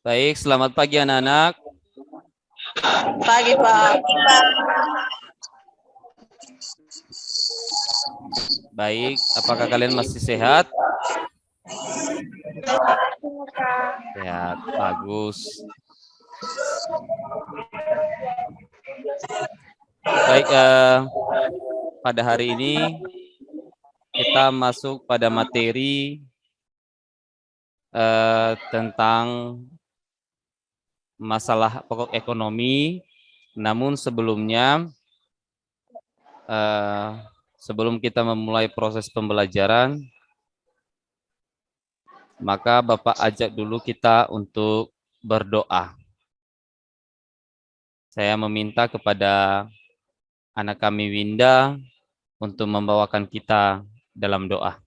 Baik, selamat pagi anak-anak. Pagi, Pak. Baik, apakah kalian masih sehat? Sehat, bagus. Baik, pada hari ini kita masuk pada materi tentang masalah pokok ekonomi. Namun sebelumnya, sebelum kita memulai proses pembelajaran, maka Bapak ajak dulu kita untuk berdoa. Saya meminta kepada anak kami Winda untuk membawakan kita dalam doa.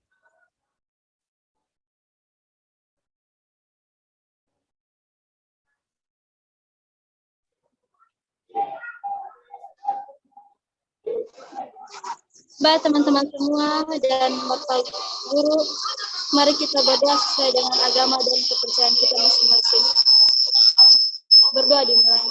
Baik teman-teman semua dan Bapak Guru, mari kita berdoa sesuai dengan agama dan kepercayaan kita masing-masing. Berdoa dimulai.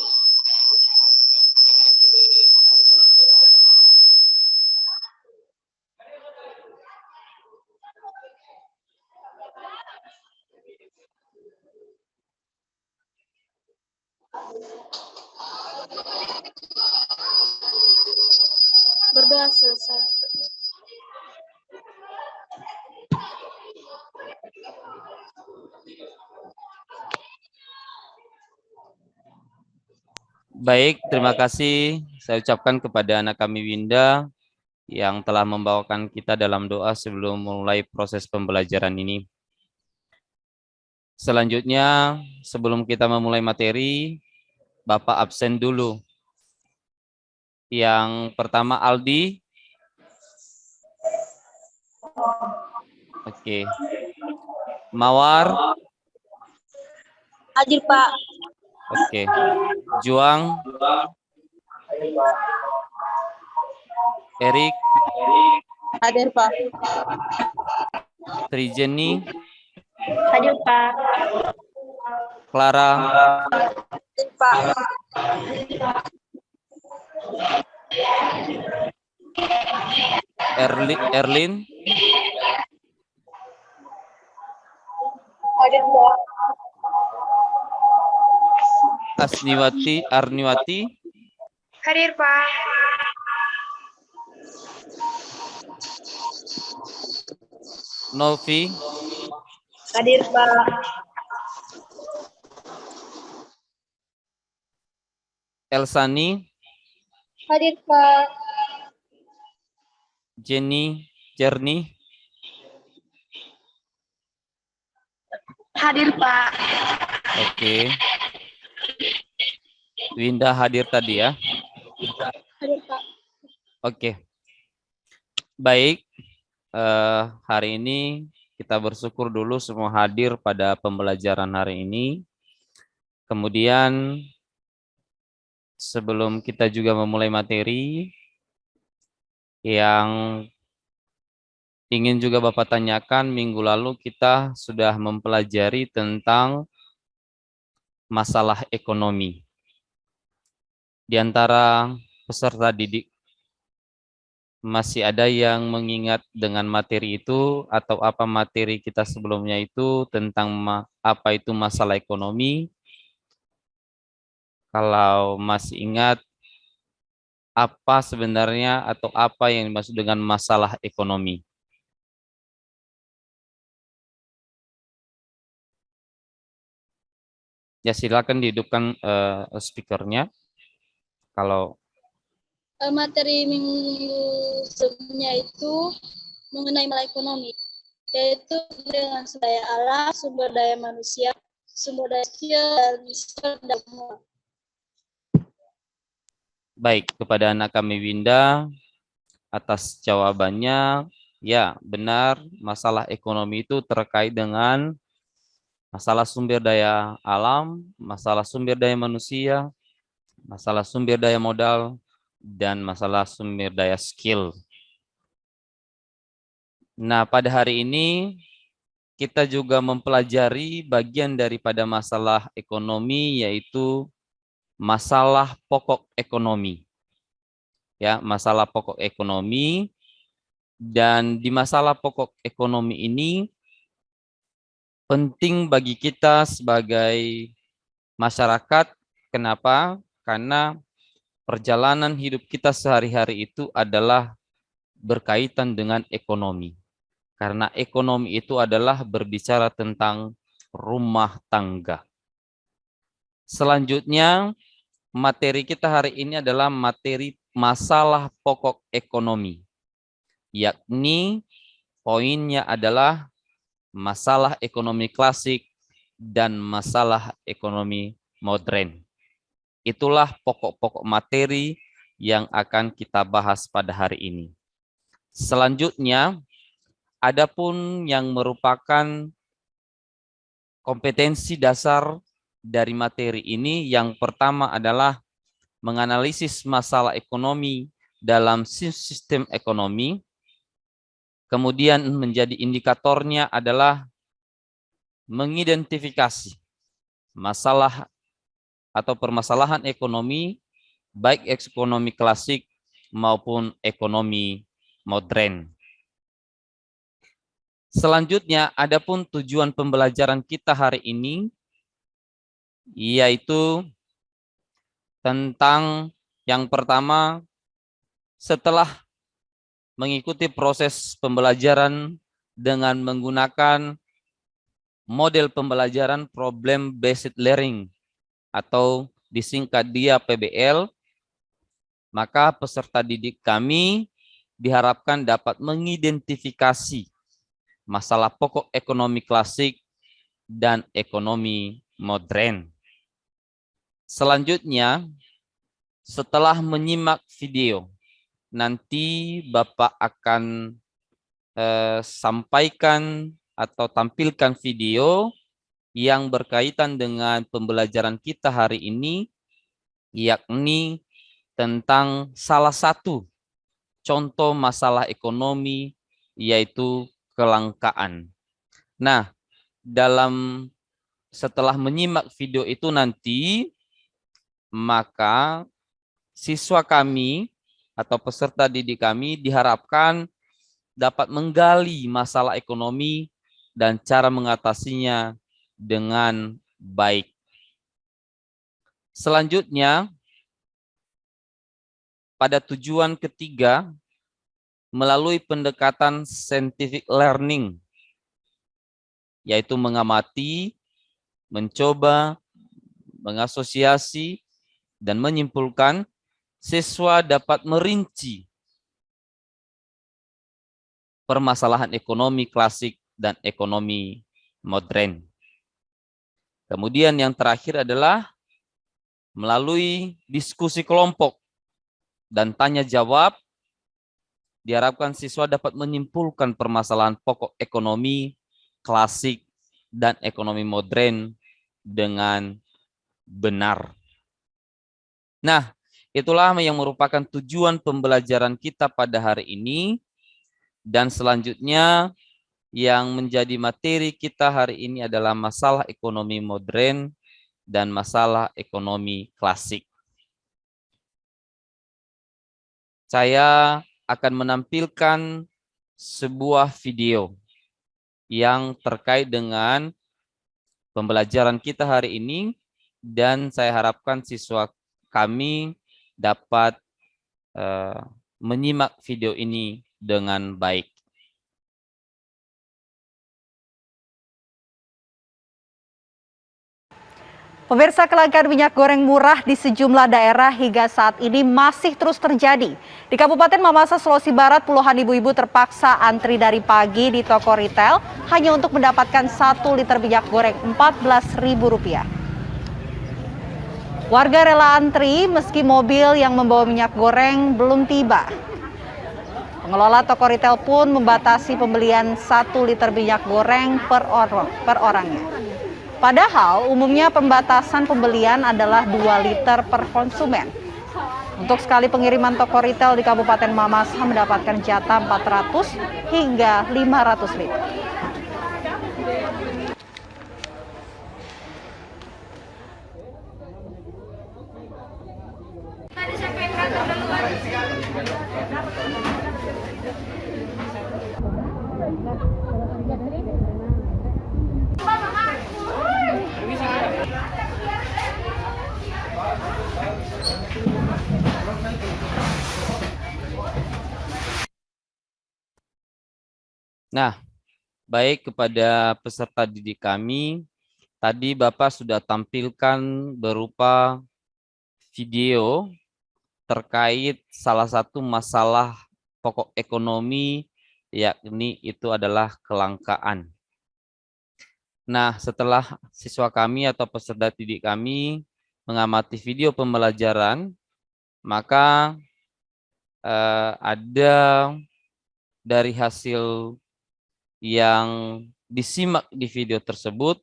Berdoa selesai. Baik, terima kasih saya ucapkan kepada anak kami Winda yang telah membawakan kita dalam doa sebelum mulai proses pembelajaran ini. Selanjutnya, sebelum kita memulai materi, Bapak absen dulu. Yang pertama Aldi. Oke. Mawar. Hadir, Pak. Oke. Juang. Erik. Hadir, Pak. Trijeni. Hadir, Pak. Clara. Hadir, Pak. Erlin. Hadir, Pak. Arniwati. Hadir, Pak. Novi. Hadir, Pak. Elsani. Hadir Pak. Jernih. Hadir, Pak. Oke. Winda hadir tadi ya. Hadir Pak. Oke. Baik. Hari ini kita bersyukur dulu semua hadir pada pembelajaran hari ini. Kemudian sebelum kita juga memulai materi yang ingin juga Bapak tanyakan, minggu lalu kita sudah mempelajari tentang masalah ekonomi. Di antara peserta didik masih ada yang mengingat dengan materi itu atau apa materi kita sebelumnya itu tentang apa itu masalah ekonomi? Kalau masih ingat, apa sebenarnya atau apa yang dimaksud dengan masalah ekonomi? Ya silakan dihidupkan speakernya. Kalau Materi minggu sebelumnya itu mengenai masalah ekonomi, yaitu dengan sumber daya alam, sumber daya manusia, sumber daya skill, dan sumber daya umum. baik, kepada anak kami Winda atas jawabannya, ya benar masalah ekonomi itu terkait dengan masalah sumber daya alam, masalah sumber daya manusia, masalah sumber daya modal, dan masalah sumber daya skill. Nah, pada hari ini kita juga mempelajari bagian daripada masalah ekonomi, yaitu masalah pokok ekonomi. Ya, masalah pokok ekonomi. Dan di masalah pokok ekonomi ini penting bagi kita sebagai masyarakat. Kenapa? Karena perjalanan hidup kita sehari-hari itu adalah berkaitan dengan ekonomi. Karena ekonomi itu adalah berbicara tentang rumah tangga. Selanjutnya, materi kita hari ini adalah materi masalah pokok ekonomi. Yakni poinnya adalah masalah ekonomi klasik dan masalah ekonomi modern. Itulah pokok-pokok materi yang akan kita bahas pada hari ini. Selanjutnya, adapun yang merupakan kompetensi dasar dari materi ini, yang pertama adalah menganalisis masalah ekonomi dalam sistem ekonomi. Kemudian menjadi indikatornya adalah mengidentifikasi masalah atau permasalahan ekonomi, baik ekonomi klasik maupun ekonomi modern. Selanjutnya, adapun tujuan pembelajaran kita hari ini, yaitu tentang yang pertama, setelah mengikuti proses pembelajaran dengan menggunakan model pembelajaran problem based learning atau disingkat dia PBL, maka peserta didik kami diharapkan dapat mengidentifikasi masalah pokok ekonomi klasik dan ekonomi modern. Selanjutnya, setelah menyimak video, nanti Bapak akan sampaikan atau tampilkan video yang berkaitan dengan pembelajaran kita hari ini, yakni tentang salah satu contoh masalah ekonomi, yaitu kelangkaan. Nah, setelah menyimak video itu nanti, maka siswa kami atau peserta didik kami diharapkan dapat menggali masalah ekonomi dan cara mengatasinya dengan baik. Selanjutnya, pada tujuan ketiga, melalui pendekatan scientific learning, yaitu mengamati, mencoba, mengasosiasi, dan menyimpulkan, siswa dapat merinci permasalahan ekonomi klasik dan ekonomi modern. Kemudian yang terakhir adalah melalui diskusi kelompok dan tanya jawab, diharapkan siswa dapat menyimpulkan permasalahan pokok ekonomi klasik dan ekonomi modern dengan benar. Nah, itulah yang merupakan tujuan pembelajaran kita pada hari ini. Dan selanjutnya yang menjadi materi kita hari ini adalah masalah ekonomi modern dan masalah ekonomi klasik. Saya akan menampilkan sebuah video yang terkait dengan pembelajaran kita hari ini, dan saya harapkan siswa kami dapat menyimak video ini dengan baik. Pemirsa, kelangkaan minyak goreng murah di sejumlah daerah hingga saat ini masih terus terjadi. Di Kabupaten Mamasa, Sulawesi Barat, puluhan ibu-ibu terpaksa antri dari pagi di toko retail hanya untuk mendapatkan 1 liter minyak goreng Rp14.000. Warga rela antri meski mobil yang membawa minyak goreng belum tiba. Pengelola toko retail pun membatasi pembelian 1 liter minyak goreng per orangnya. Padahal umumnya pembatasan pembelian adalah 2 liter per konsumen. Untuk sekali pengiriman toko retail di Kabupaten Mamasa mendapatkan jatah 400 hingga 500 liter. Nah, baik kepada peserta didik kami, tadi Bapak sudah tampilkan berupa video terkait salah satu masalah pokok ekonomi, yakni itu adalah kelangkaan. Nah, setelah siswa kami atau peserta didik kami mengamati video pembelajaran, maka ada dari hasil yang disimak di video tersebut,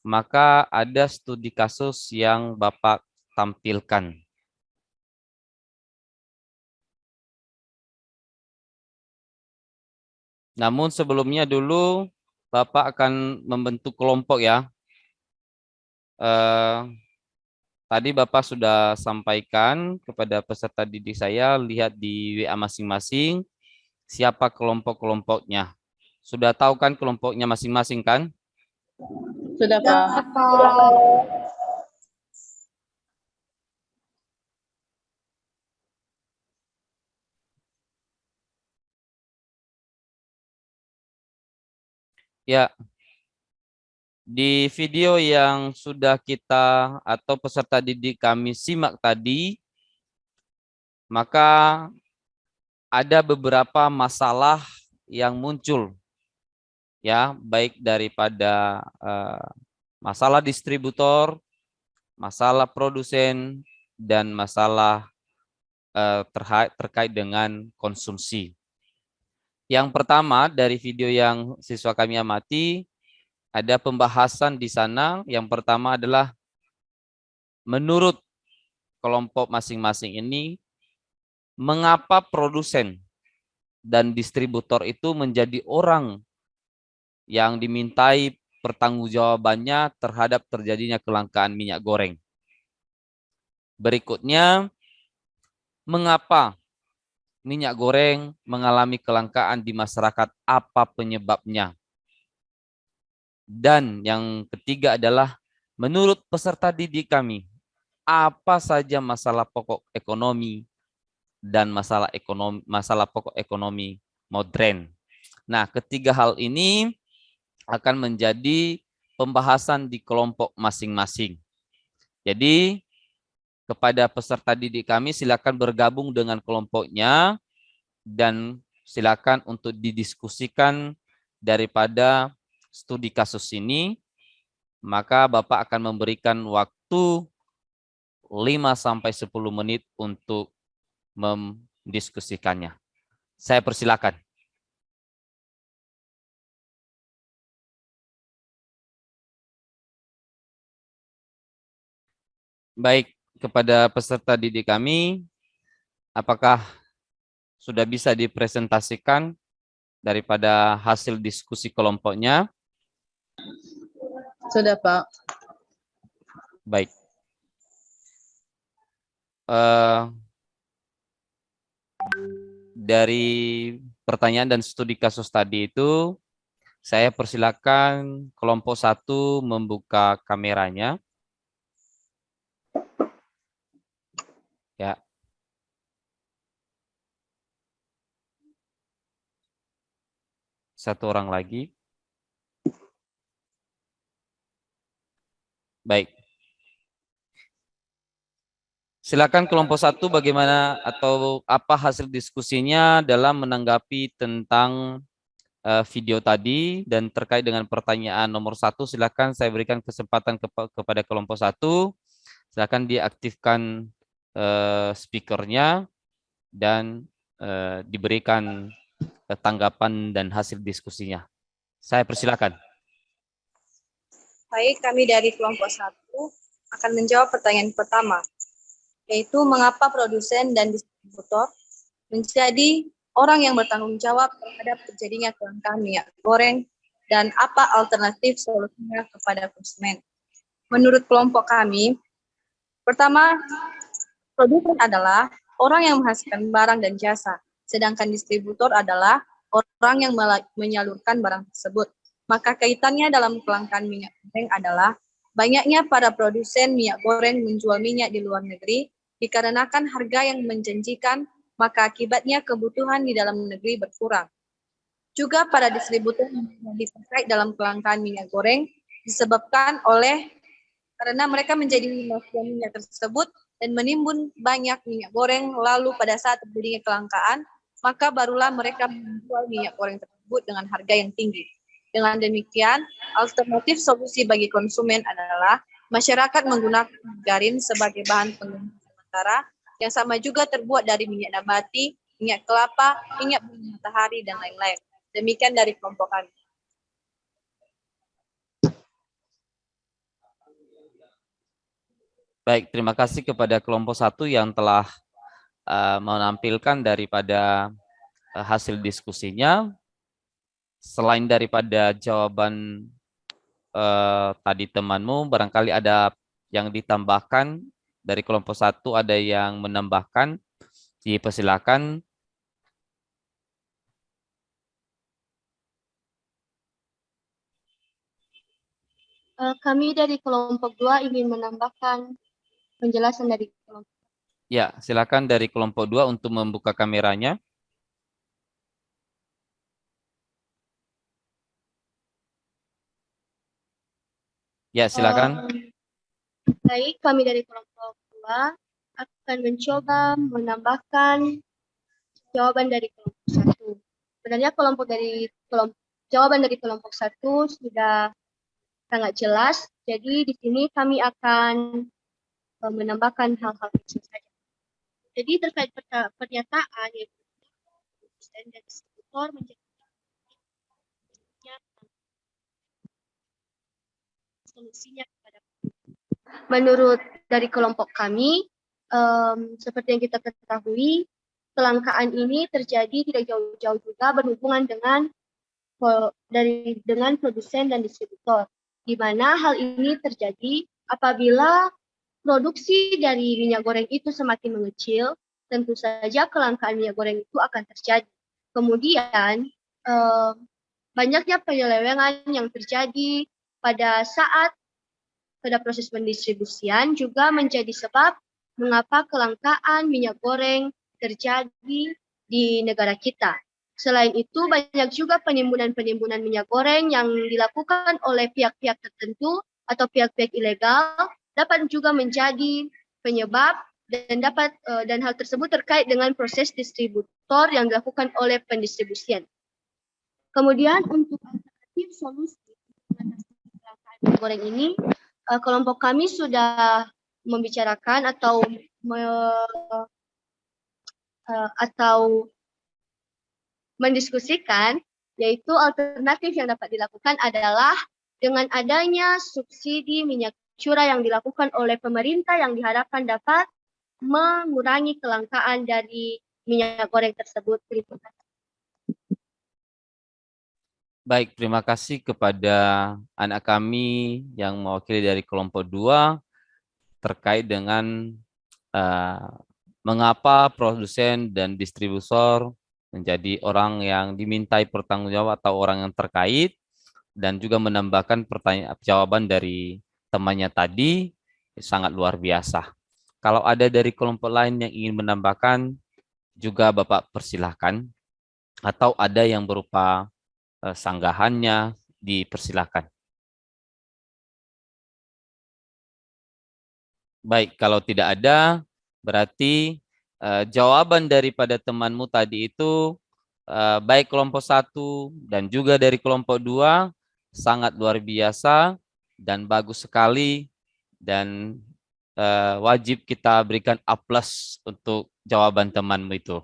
maka ada studi kasus yang Bapak tampilkan. Namun sebelumnya dulu Bapak akan membentuk kelompok ya. Tadi Bapak sudah sampaikan kepada peserta didik saya, lihat di WA masing-masing siapa kelompok-kelompoknya. Sudah tahu kan kelompoknya masing-masing kan? Sudah, Pak. Ya, di video yang sudah kita atau peserta didik kami simak tadi, maka ada beberapa masalah yang muncul, ya, baik daripada masalah distributor, masalah produsen, dan masalah terkait dengan konsumsi. Yang pertama dari video yang siswa kami amati, ada pembahasan di sana. Yang pertama adalah menurut kelompok masing-masing ini, mengapa produsen dan distributor itu menjadi orang yang dimintai pertanggungjawabannya terhadap terjadinya kelangkaan minyak goreng. Berikutnya, mengapa minyak goreng mengalami kelangkaan di masyarakat, apa penyebabnya? Dan yang ketiga adalah menurut peserta didik kami, apa saja masalah pokok ekonomi dan masalah pokok ekonomi modern. Nah, ketiga hal ini akan menjadi pembahasan di kelompok masing-masing. Jadi, kepada peserta didik kami silakan bergabung dengan kelompoknya dan silakan untuk didiskusikan daripada studi kasus ini, maka Bapak akan memberikan waktu 5-10 menit untuk mendiskusikannya. Saya persilakan. Baik, kepada peserta didik kami, apakah sudah bisa dipresentasikan daripada hasil diskusi kelompoknya? Sudah, Pak. Baik. Dari pertanyaan dan studi kasus tadi itu, saya persilakan kelompok 1 membuka kameranya. Ya. Satu orang lagi. Baik. Silakan kelompok 1 bagaimana atau apa hasil diskusinya dalam menanggapi tentang video tadi, dan terkait dengan pertanyaan nomor 1, silakan saya berikan kesempatan kepada kelompok 1. Silakan diaktifkan speakernya dan diberikan tanggapan dan hasil diskusinya. Saya persilakan. Baik, kami dari kelompok 1 akan menjawab pertanyaan pertama, yaitu mengapa produsen dan distributor menjadi orang yang bertanggung jawab terhadap terjadinya kelangkaan minyak goreng dan apa alternatif solusinya kepada konsumen. Menurut kelompok kami, pertama, produsen adalah orang yang menghasilkan barang dan jasa, sedangkan distributor adalah orang yang menyalurkan barang tersebut. Maka kaitannya dalam kelangkaan minyak goreng adalah banyaknya para produsen minyak goreng menjual minyak di luar negeri dikarenakan harga yang menjanjikan, maka akibatnya kebutuhan di dalam negeri berkurang. Juga para distributor menjadi terkait dalam kelangkaan minyak goreng disebabkan oleh karena mereka menjadi mafia minyak tersebut dan menimbun banyak minyak goreng, lalu pada saat terjadinya kelangkaan, maka barulah mereka menjual minyak goreng tersebut dengan harga yang tinggi. Dengan demikian, alternatif solusi bagi konsumen adalah masyarakat menggunakan margarin sebagai bahan pengganti sementara yang sama juga terbuat dari minyak nabati, minyak kelapa, minyak bumi matahari, dan lain-lain. Demikian dari kelompok kami. Baik, terima kasih kepada kelompok 1 yang telah menampilkan daripada hasil diskusinya. Selain daripada jawaban tadi temanmu, barangkali ada yang ditambahkan dari kelompok 1, ada yang menambahkan, dipersilakan. Kami dari kelompok 2 ingin menambahkan penjelasan dari kelompok. Ya, silakan dari kelompok 2 untuk membuka kameranya. Ya, silakan. Baik, kami dari kelompok 2 akan mencoba menambahkan jawaban dari kelompok 1. Sebenarnya jawaban dari kelompok 1 sudah sangat jelas. Jadi di sini kami akan menambahkan hal-hal kecil saja. Jadi terkait pernyataan yaitu dan distributor menjadi solusinya kepada menurut dari kelompok kami, seperti yang kita ketahui, kelangkaan ini terjadi tidak jauh-jauh juga berhubungan dengan produsen dan distributor, di mana hal ini terjadi apabila produksi dari minyak goreng itu semakin mengecil, tentu saja kelangkaan minyak goreng itu akan terjadi. Kemudian banyaknya penyelewengan yang terjadi pada proses pendistribusian juga menjadi sebab mengapa kelangkaan minyak goreng terjadi di negara kita. Selain itu, banyak juga penimbunan minyak goreng yang dilakukan oleh pihak-pihak tertentu atau pihak-pihak ilegal dapat juga menjadi penyebab dan hal tersebut terkait dengan proses distributor yang dilakukan oleh pendistribusian. Kemudian untuk alternatif solusi kelangkaan minyak goreng ini, kelompok kami sudah membicarakan atau mendiskusikan, yaitu alternatif yang dapat dilakukan adalah dengan adanya subsidi minyak curah yang dilakukan oleh pemerintah yang diharapkan dapat mengurangi kelangkaan dari minyak goreng tersebut. Terima kasih. Baik, terima kasih kepada anak kami yang mewakili dari kelompok 2 terkait dengan mengapa produsen dan distributor menjadi orang yang dimintai pertanggungjawab atau orang yang terkait, dan juga menambahkan jawaban dari temannya tadi sangat luar biasa. Kalau ada dari kelompok lain yang ingin menambahkan, juga Bapak persilahkan, atau ada yang berupa sanggahannya, dipersilahkan. Baik, kalau tidak ada, berarti jawaban daripada temanmu tadi itu, baik kelompok 1 dan juga dari kelompok 2, sangat luar biasa dan bagus sekali, dan wajib kita berikan A+ untuk jawaban temanmu itu.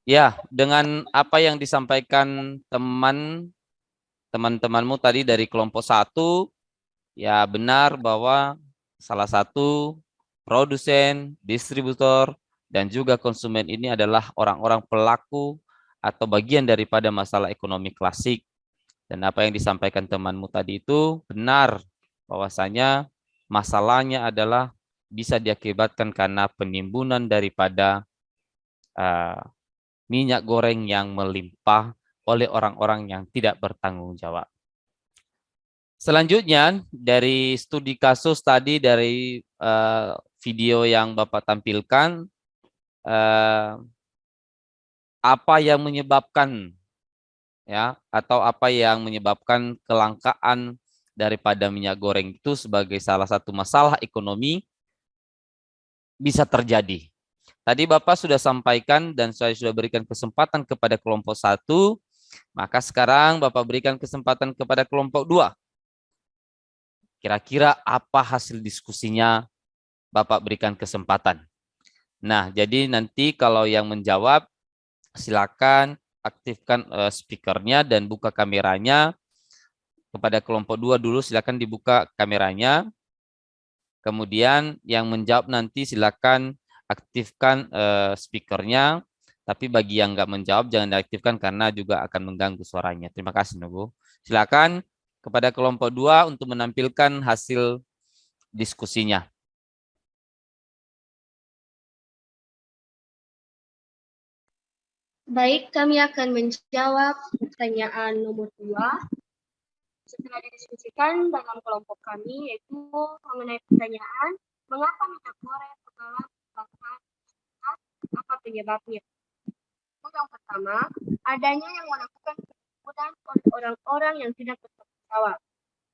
Ya, dengan apa yang disampaikan teman-temanmu tadi dari kelompok 1, ya benar bahwa salah satu produsen, distributor, dan juga konsumen ini adalah orang-orang pelaku atau bagian daripada masalah ekonomi klasik. Dan apa yang disampaikan temanmu tadi itu benar, bahwasanya masalahnya adalah bisa diakibatkan karena penimbunan daripada minyak goreng yang melimpah oleh orang-orang yang tidak bertanggung jawab. Selanjutnya, dari studi kasus tadi, dari video yang Bapak tampilkan, apa yang menyebabkan, ya, atau apa yang menyebabkan kelangkaan daripada minyak goreng itu sebagai salah satu masalah ekonomi bisa terjadi. Tadi Bapak sudah sampaikan dan saya sudah berikan kesempatan kepada kelompok 1, maka sekarang Bapak berikan kesempatan kepada kelompok 2. Kira-kira apa hasil diskusinya, Bapak berikan kesempatan. Nah, jadi nanti kalau yang menjawab, silakan aktifkan speakernya dan buka kameranya. Kepada kelompok 2 dulu silakan dibuka kameranya. Kemudian yang menjawab nanti silakan aktifkan speakernya. Tapi bagi yang nggak menjawab jangan diaktifkan karena juga akan mengganggu suaranya. Terima kasih, Nubu. Silakan kepada kelompok 2 untuk menampilkan hasil diskusinya. Baik, kami akan menjawab pertanyaan nomor 2. Setelah didiskusikan dalam kelompok kami, yaitu mengenai pertanyaan, mengapa minyak goreng mengalami kelangkaan, apa penyebabnya? Yang pertama, adanya yang melakukan penjemputan oleh orang-orang yang tidak bertanggung jawab.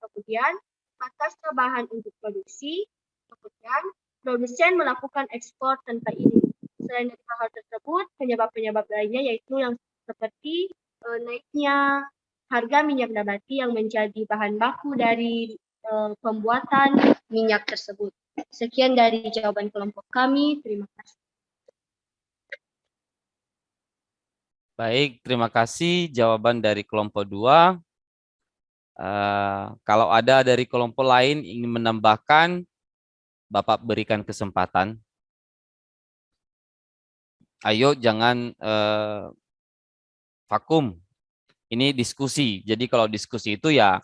Kemudian, batasnya bahan untuk produksi. Kemudian, produsen melakukan ekspor tanpa izin. Selain dari hal tersebut, penyebab-penyebab lainnya yaitu yang seperti naiknya harga minyak nabati yang menjadi bahan baku dari pembuatan minyak tersebut. Sekian dari jawaban kelompok kami. Terima kasih. Baik, terima kasih jawaban dari kelompok 2. Kalau ada dari kelompok lain ingin menambahkan, Bapak berikan kesempatan. Ayo jangan vakum. Ini diskusi. Jadi kalau diskusi itu ya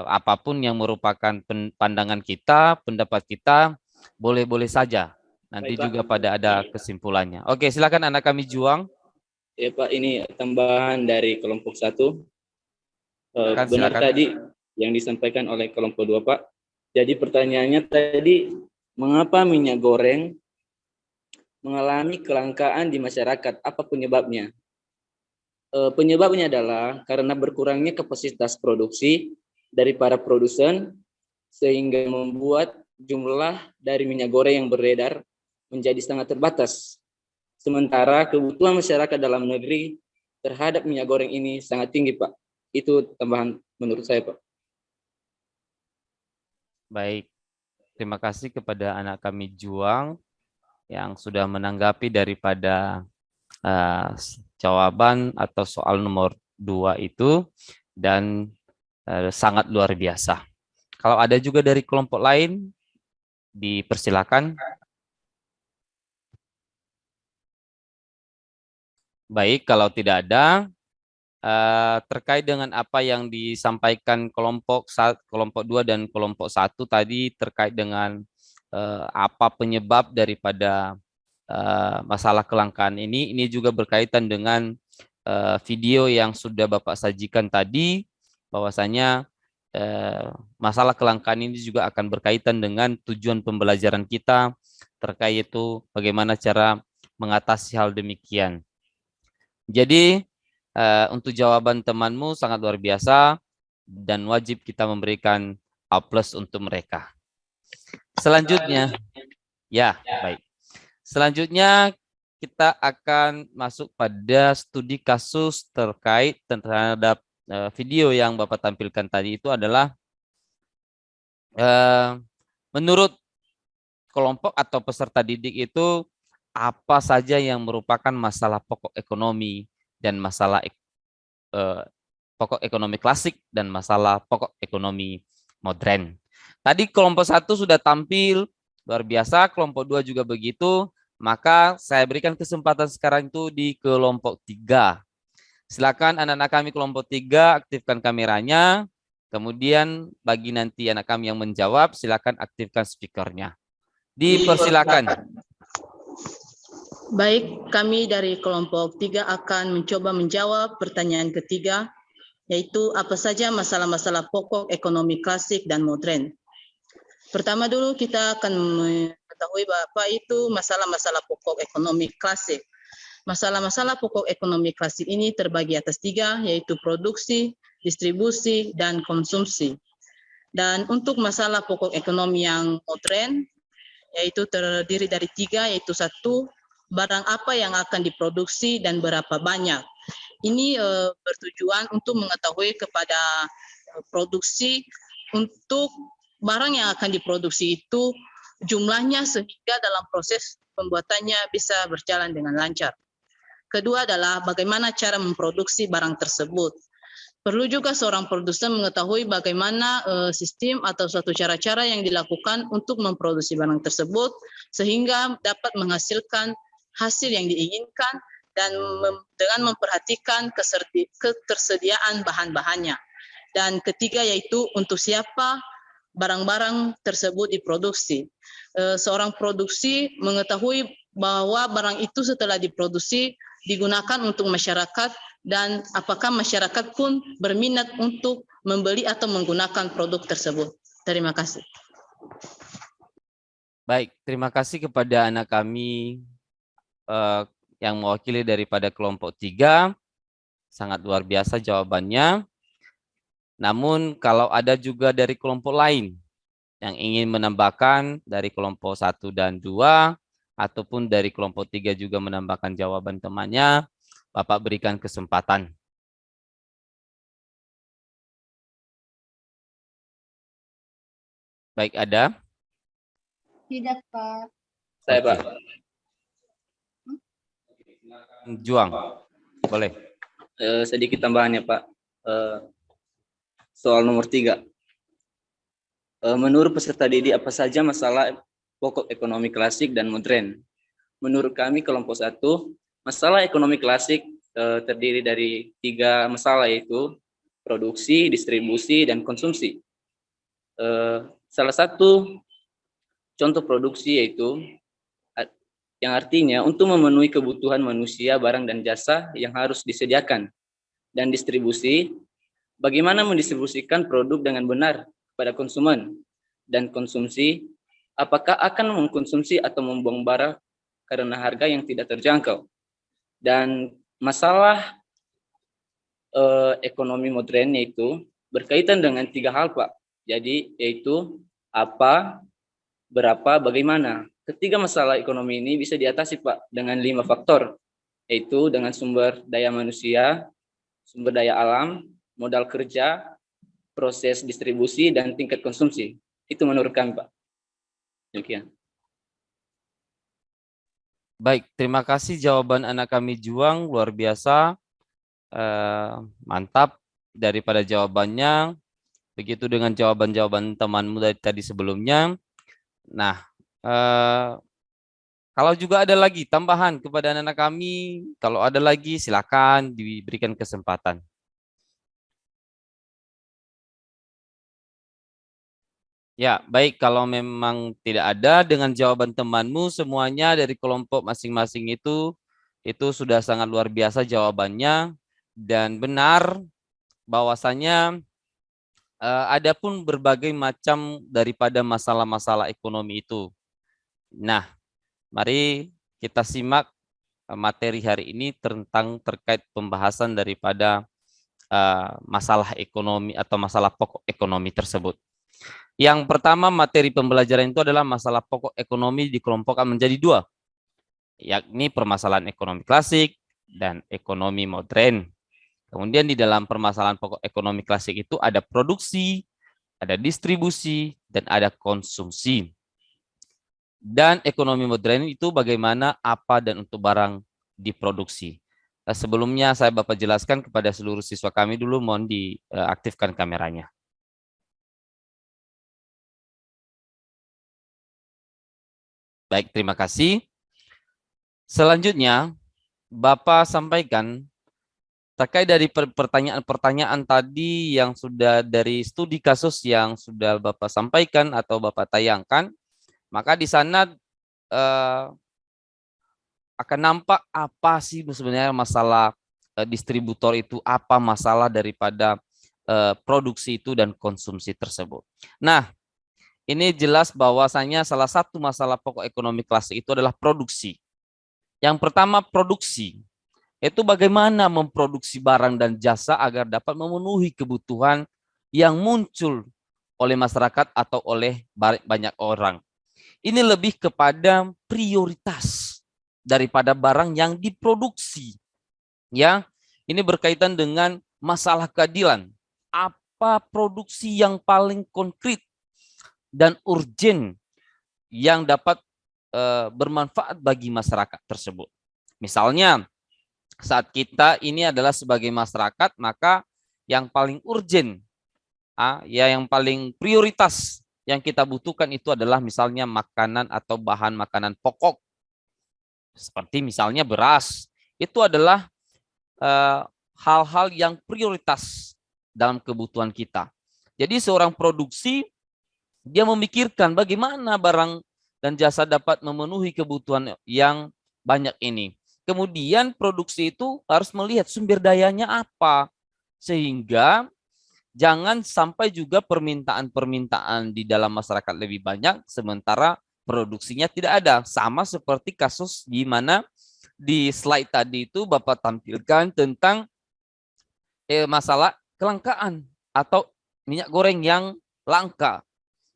apapun yang merupakan pandangan kita, pendapat kita, boleh-boleh saja. Nanti Baik, Pak. juga pada ada kesimpulannya. Oke, silakan anak kami Juang. Ya Pak, ini tambahan dari kelompok 1. Benar Silakan. tadi yang disampaikan oleh kelompok 2, Pak. Jadi pertanyaannya tadi, mengapa minyak goreng mengalami kelangkaan di masyarakat? Apa penyebabnya? Penyebabnya adalah karena berkurangnya kapasitas produksi dari para produsen, sehingga membuat jumlah dari minyak goreng yang beredar menjadi sangat terbatas. Sementara kebutuhan masyarakat dalam negeri terhadap minyak goreng ini sangat tinggi, Pak. Itu tambahan menurut saya, Pak. Baik, terima kasih kepada anak kami Juang yang sudah menanggapi daripada jawaban atau soal nomor 2 itu, dan sangat luar biasa. Kalau ada juga dari kelompok lain, dipersilakan. Baik, kalau tidak ada, terkait dengan apa yang disampaikan kelompok 2 dan kelompok 1 tadi terkait dengan apa penyebab daripada masalah kelangkaan ini juga berkaitan dengan video yang sudah Bapak sajikan tadi, bahwasanya masalah kelangkaan ini juga akan berkaitan dengan tujuan pembelajaran kita terkait itu bagaimana cara mengatasi hal demikian. Jadi untuk jawaban temanmu sangat luar biasa dan wajib kita memberikan A+ untuk mereka. Selanjutnya, ya baik. Selanjutnya kita akan masuk pada studi kasus terkait terhadap video yang Bapak tampilkan tadi. Itu adalah menurut kelompok atau peserta didik itu apa saja yang merupakan masalah pokok ekonomi dan masalah pokok ekonomi klasik dan masalah pokok ekonomi modern. Tadi kelompok 1 sudah tampil luar biasa, kelompok 2 juga begitu. Maka saya berikan kesempatan sekarang itu di kelompok 3. Silakan anak-anak kami kelompok 3 aktifkan kameranya. Kemudian bagi nanti anak kami yang menjawab, silakan aktifkan speakernya. Dipersilakan. Baik, kami dari kelompok 3 akan mencoba menjawab pertanyaan ketiga, yaitu apa saja masalah-masalah pokok ekonomi klasik dan modern. Pertama dulu kita akan mengetahui apa itu masalah-masalah pokok ekonomi klasik. Masalah-masalah pokok ekonomi klasik ini terbagi atas 3, yaitu produksi, distribusi, dan konsumsi. Dan untuk masalah pokok ekonomi yang modern, yaitu terdiri dari 3, yaitu 1, barang apa yang akan diproduksi dan berapa banyak. Ini bertujuan untuk mengetahui kepada produksi untuk barang yang akan diproduksi itu jumlahnya sehingga dalam proses pembuatannya bisa berjalan dengan lancar. Kedua adalah bagaimana cara memproduksi barang tersebut. Perlu juga seorang produsen mengetahui bagaimana sistem atau suatu cara-cara yang dilakukan untuk memproduksi barang tersebut sehingga dapat menghasilkan hasil yang diinginkan dan dengan memperhatikan ketersediaan bahan-bahannya. Dan ketiga yaitu untuk siapa barang-barang tersebut diproduksi. Seorang produksi mengetahui bahwa barang itu setelah diproduksi digunakan untuk masyarakat dan apakah masyarakat pun berminat untuk membeli atau menggunakan produk tersebut. Terima kasih. Baik, terima kasih kepada anak kami yang mewakili daripada kelompok 3. Sangat luar biasa jawabannya. Namun kalau ada juga dari kelompok lain yang ingin menambahkan dari kelompok 1 dan 2, ataupun dari kelompok 3 juga menambahkan jawaban temannya, Bapak berikan kesempatan. Baik, ada? Tidak, Pak. Saya, Pak. Juang, boleh. Sedikit tambahannya, Pak. Soal nomor 3. Menurut peserta didik, apa saja masalah pokok ekonomi klasik dan modern? Menurut kami kelompok 1, masalah ekonomi klasik terdiri dari 3 masalah, yaitu produksi, distribusi, dan konsumsi. Salah satu contoh produksi yaitu yang artinya untuk memenuhi kebutuhan manusia, barang dan jasa yang harus disediakan. Dan distribusi, bagaimana mendistribusikan produk dengan benar kepada konsumen. Dan konsumsi, apakah akan mengkonsumsi atau membuang barang karena harga yang tidak terjangkau. Dan masalah ekonomi modern yaitu berkaitan dengan 3 hal, Pak. Jadi yaitu apa, berapa, bagaimana. Ketiga masalah ekonomi ini bisa diatasi, Pak, dengan 5 faktor, yaitu dengan sumber daya manusia, sumber daya alam, modal kerja, proses distribusi, dan tingkat konsumsi. Itu menurut kami, Pak. Demikian. Baik, terima kasih jawaban anak kami Juang, luar biasa, mantap daripada jawabannya. Begitu dengan jawaban-jawaban temanmu dari tadi sebelumnya. Nah, kalau juga ada lagi tambahan kepada anak-anak kami, kalau ada lagi silakan diberikan kesempatan. Ya, baik, kalau memang tidak ada dengan jawaban temanmu semuanya dari kelompok masing-masing itu sudah sangat luar biasa jawabannya dan benar bahwasanya ada pun berbagai macam daripada masalah-masalah ekonomi itu. Nah, mari kita simak materi hari ini tentang terkait pembahasan daripada masalah ekonomi atau masalah pokok ekonomi tersebut. Yang pertama materi pembelajaran itu adalah masalah pokok ekonomi dikelompokkan menjadi 2, yakni permasalahan ekonomi klasik dan ekonomi modern. Kemudian di dalam permasalahan pokok ekonomi klasik itu ada produksi, ada distribusi, dan ada konsumsi. Dan ekonomi modern itu bagaimana, apa, dan untuk barang diproduksi. Sebelumnya saya Bapak jelaskan kepada seluruh siswa kami dulu, mohon diaktifkan kameranya. Baik, terima kasih. Selanjutnya, Bapak sampaikan terkait dari pertanyaan-pertanyaan tadi yang sudah dari studi kasus yang sudah Bapak sampaikan atau Bapak tayangkan, maka di sana akan nampak apa sih sebenarnya masalah distributor itu, apa masalah daripada produksi itu dan konsumsi tersebut. Nah, ini jelas bahwasanya salah satu masalah pokok ekonomi klasik itu adalah produksi. Yang pertama produksi, itu bagaimana memproduksi barang dan jasa agar dapat memenuhi kebutuhan yang muncul oleh masyarakat atau oleh banyak orang. Ini lebih kepada prioritas daripada barang yang diproduksi. Ya, ini berkaitan dengan masalah keadilan. Apa produksi yang paling konkret dan urgen yang dapat bermanfaat bagi masyarakat tersebut. Misalnya, saat kita ini adalah sebagai masyarakat, maka yang paling urgen, ya yang paling prioritas yang kita butuhkan itu adalah misalnya makanan atau bahan makanan pokok. Seperti misalnya beras, itu adalah hal-hal yang prioritas dalam kebutuhan kita. Jadi seorang produksi, dia memikirkan bagaimana barang dan jasa dapat memenuhi kebutuhan yang banyak ini. Kemudian produksi itu harus melihat sumber dayanya apa. Sehingga jangan sampai juga permintaan-permintaan di dalam masyarakat lebih banyak, sementara produksinya tidak ada. Sama seperti kasus di mana di slide tadi itu Bapak tampilkan tentang masalah kelangkaan atau minyak goreng yang langka.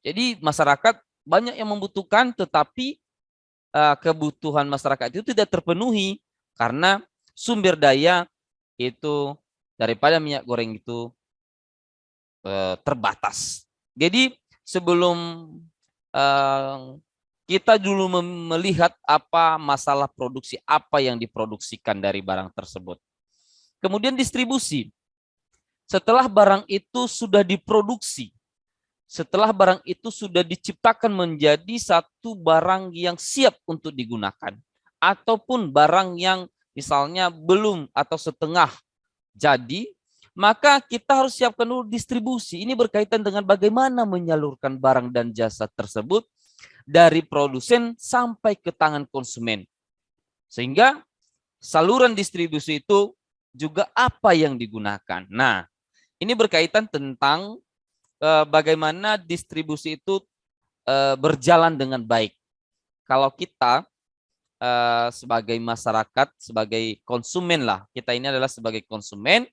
Jadi masyarakat banyak yang membutuhkan, tetapi kebutuhan masyarakat itu tidak terpenuhi karena sumber daya itu daripada minyak goreng itu terbatas. Jadi sebelum kita dulu melihat apa masalah produksi, apa yang diproduksikan dari barang tersebut. Kemudian distribusi. Setelah barang itu sudah diproduksi, setelah barang itu sudah diciptakan menjadi satu barang yang siap untuk digunakan, ataupun barang yang misalnya belum atau setengah jadi, maka kita harus siapkan dulu distribusi. Ini berkaitan dengan bagaimana menyalurkan barang dan jasa tersebut dari produsen sampai ke tangan konsumen. Sehingga saluran distribusi itu juga apa yang digunakan. Nah, ini berkaitan tentang bagaimana distribusi itu berjalan dengan baik. Kalau kita sebagai masyarakat, sebagai konsumen lah, kita ini adalah sebagai konsumen,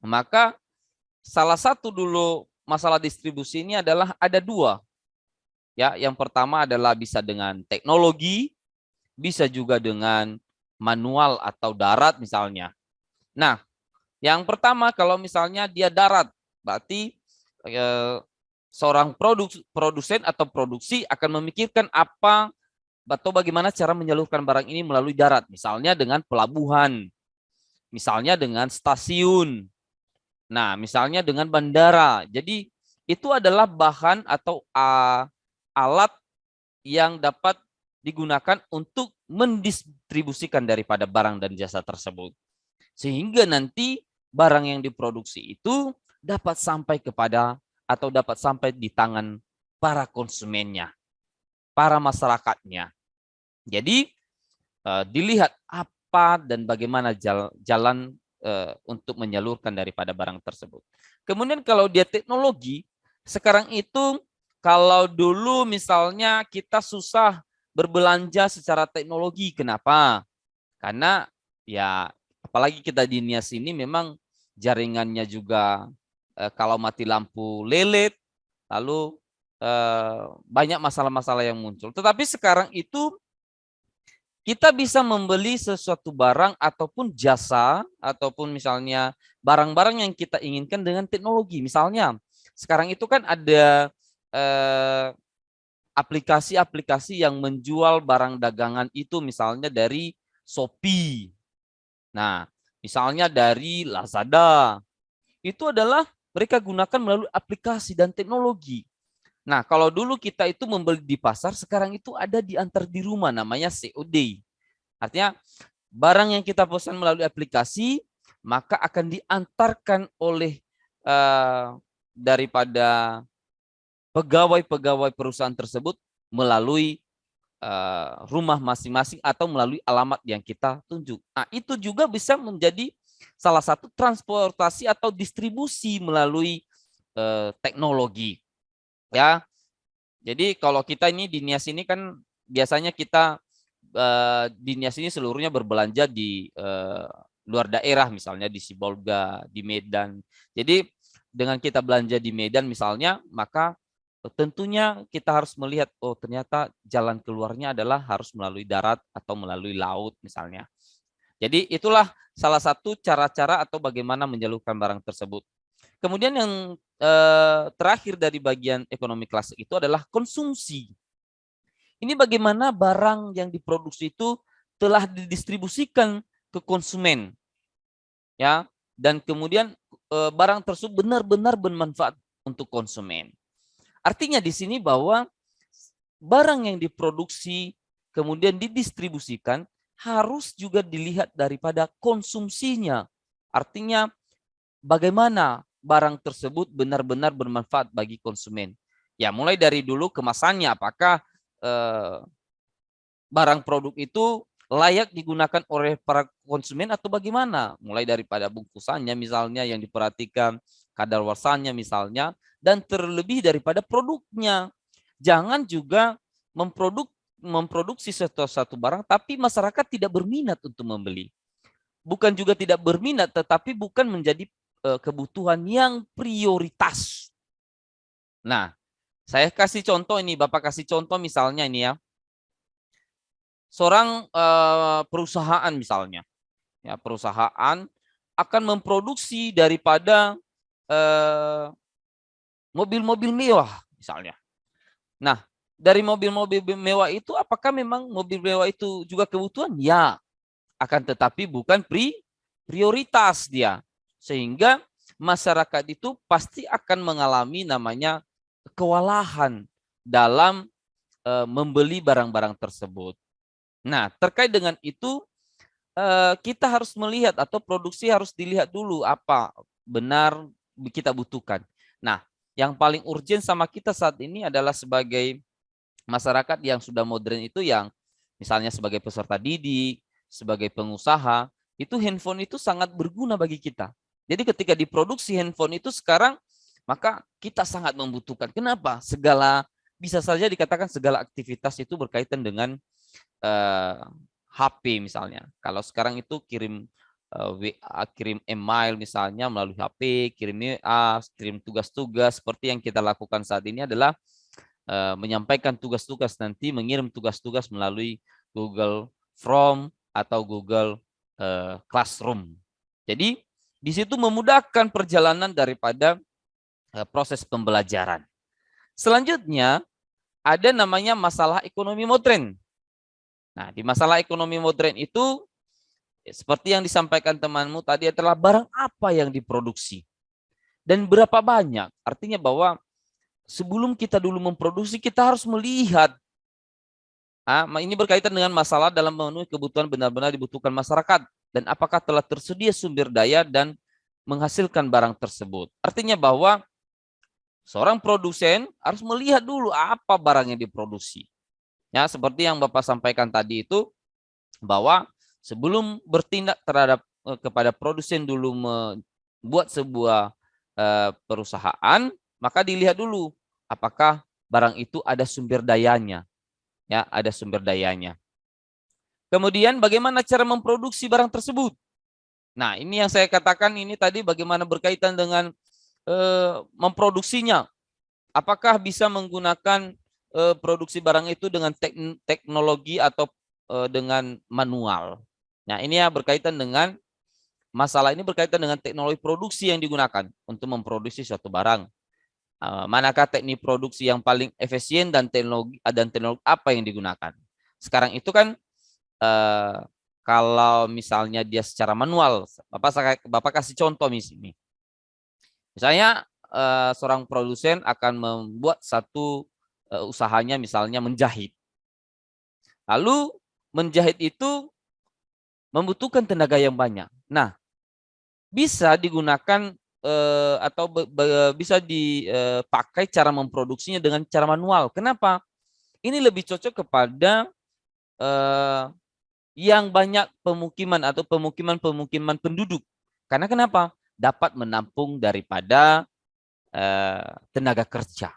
maka salah satu dulu masalah distribusi ini adalah ada dua. Ya, yang pertama adalah bisa dengan teknologi, bisa juga dengan manual atau darat misalnya. Nah, yang pertama kalau misalnya dia darat, berarti seorang produsen atau produksi akan memikirkan apa atau bagaimana cara menyalurkan barang ini melalui darat, misalnya dengan pelabuhan, misalnya dengan stasiun, nah misalnya dengan bandara. Jadi itu adalah bahan atau alat yang dapat digunakan untuk mendistribusikan daripada barang dan jasa tersebut, sehingga nanti barang yang diproduksi itu dapat sampai kepada atau dapat sampai di tangan para konsumennya, para masyarakatnya. Jadi dilihat apa dan bagaimana jalan untuk menyalurkan daripada barang tersebut. Kemudian kalau dia teknologi, sekarang itu kalau dulu misalnya kita susah berbelanja secara teknologi, kenapa? Karena ya apalagi kita di Nias ini memang jaringannya juga kalau mati lampu lelet, lalu banyak masalah-masalah yang muncul. Tetapi sekarang itu kita bisa membeli sesuatu barang ataupun jasa, ataupun misalnya barang-barang yang kita inginkan dengan teknologi. Misalnya sekarang itu kan ada aplikasi-aplikasi yang menjual barang dagangan itu misalnya dari Shopee. Nah, misalnya dari Lazada. Itu adalah mereka gunakan melalui aplikasi dan teknologi. Nah, kalau dulu kita itu membeli di pasar, sekarang itu ada diantar di rumah, namanya COD. Artinya barang yang kita pesan melalui aplikasi, maka akan diantarkan oleh daripada pegawai-pegawai perusahaan tersebut melalui rumah masing-masing atau melalui alamat yang kita tunjuk. Nah, itu juga bisa menjadi salah satu transportasi atau distribusi melalui teknologi. Ya, jadi kalau kita ini di Nias ini kan biasanya kita di Nias ini seluruhnya berbelanja di luar daerah, misalnya di Sibolga, di Medan. Jadi dengan kita belanja di Medan misalnya, maka tentunya kita harus melihat, oh ternyata jalan keluarnya adalah harus melalui darat atau melalui laut misalnya. Jadi itulah salah satu cara-cara atau bagaimana menyalurkan barang tersebut. Kemudian yang terakhir dari bagian ekonomi klasik itu adalah konsumsi. Ini bagaimana barang yang diproduksi itu telah didistribusikan ke konsumen, ya, dan kemudian barang tersebut benar-benar bermanfaat untuk konsumen. Artinya di sini bahwa barang yang diproduksi kemudian didistribusikan harus juga dilihat daripada konsumsinya. Artinya bagaimana barang tersebut benar-benar bermanfaat bagi konsumen. Ya, mulai dari dulu kemasannya, apakah barang produk itu layak digunakan oleh para konsumen atau bagaimana? Mulai daripada bungkusannya misalnya yang diperhatikan, kadaluarsanya misalnya, dan terlebih daripada produknya. Jangan juga memproduksi satu barang tapi masyarakat tidak berminat untuk membeli. Bukan juga tidak berminat, tetapi bukan menjadi kebutuhan yang prioritas. Nah, saya kasih contoh ini, Bapak kasih contoh misalnya ini ya. Seorang perusahaan misalnya, ya perusahaan akan memproduksi daripada mobil-mobil mewah misalnya. Nah, dari mobil-mobil mewah itu apakah memang mobil mewah itu juga kebutuhan? Ya, akan tetapi bukan prioritas dia. Sehingga masyarakat itu pasti akan mengalami namanya kewalahan dalam membeli barang-barang tersebut. Nah, terkait dengan itu kita harus melihat atau produksi harus dilihat dulu apa benar kita butuhkan. Nah, yang paling urgent sama kita saat ini adalah sebagai masyarakat yang sudah modern itu, yang misalnya sebagai peserta didik, sebagai pengusaha, itu handphone itu sangat berguna bagi kita. Jadi ketika diproduksi handphone itu sekarang, maka kita sangat membutuhkan. Kenapa? Bisa saja dikatakan segala aktivitas itu berkaitan dengan HP misalnya. Kalau sekarang itu kirim WA, kirim email misalnya melalui HP, kirim WA, kirim tugas-tugas, seperti yang kita lakukan saat ini adalah menyampaikan tugas-tugas, nanti mengirim tugas-tugas melalui Google Form atau Google Classroom. Jadi di situ memudahkan perjalanan daripada proses pembelajaran. Selanjutnya ada namanya masalah ekonomi modern. Nah, di masalah ekonomi modern itu seperti yang disampaikan temanmu tadi adalah barang apa yang diproduksi dan berapa banyak. Artinya bahwa sebelum kita dulu memproduksi, kita harus melihat. Ini berkaitan dengan masalah dalam memenuhi kebutuhan benar-benar dibutuhkan masyarakat. Dan apakah telah tersedia sumber daya dan menghasilkan barang tersebut. Artinya bahwa seorang produsen harus melihat dulu apa barang yang diproduksi. Ya, seperti yang Bapak sampaikan tadi itu, bahwa sebelum bertindak terhadap kepada produsen dulu membuat sebuah perusahaan, maka dilihat dulu apakah barang itu ada sumber dayanya. Ya, ada sumber dayanya. Kemudian bagaimana cara memproduksi barang tersebut? Nah, ini yang saya katakan ini tadi bagaimana berkaitan dengan memproduksinya. Apakah bisa menggunakan produksi barang itu dengan teknologi atau dengan manual. Nah, ini ya berkaitan dengan masalah ini berkaitan dengan teknologi produksi yang digunakan untuk memproduksi suatu barang. Manakah teknik produksi yang paling efisien dan teknologi apa yang digunakan? Sekarang itu kan kalau misalnya dia secara manual, Bapak kasih contoh misalnya. Misalnya seorang produsen akan membuat satu usahanya misalnya menjahit. Lalu menjahit itu membutuhkan tenaga yang banyak. Nah, bisa digunakan atau bisa dipakai cara memproduksinya dengan cara manual. Kenapa? ini lebih cocok kepada yang banyak pemukiman atau pemukiman penduduk. Karena kenapa? Dapat menampung daripada tenaga kerja.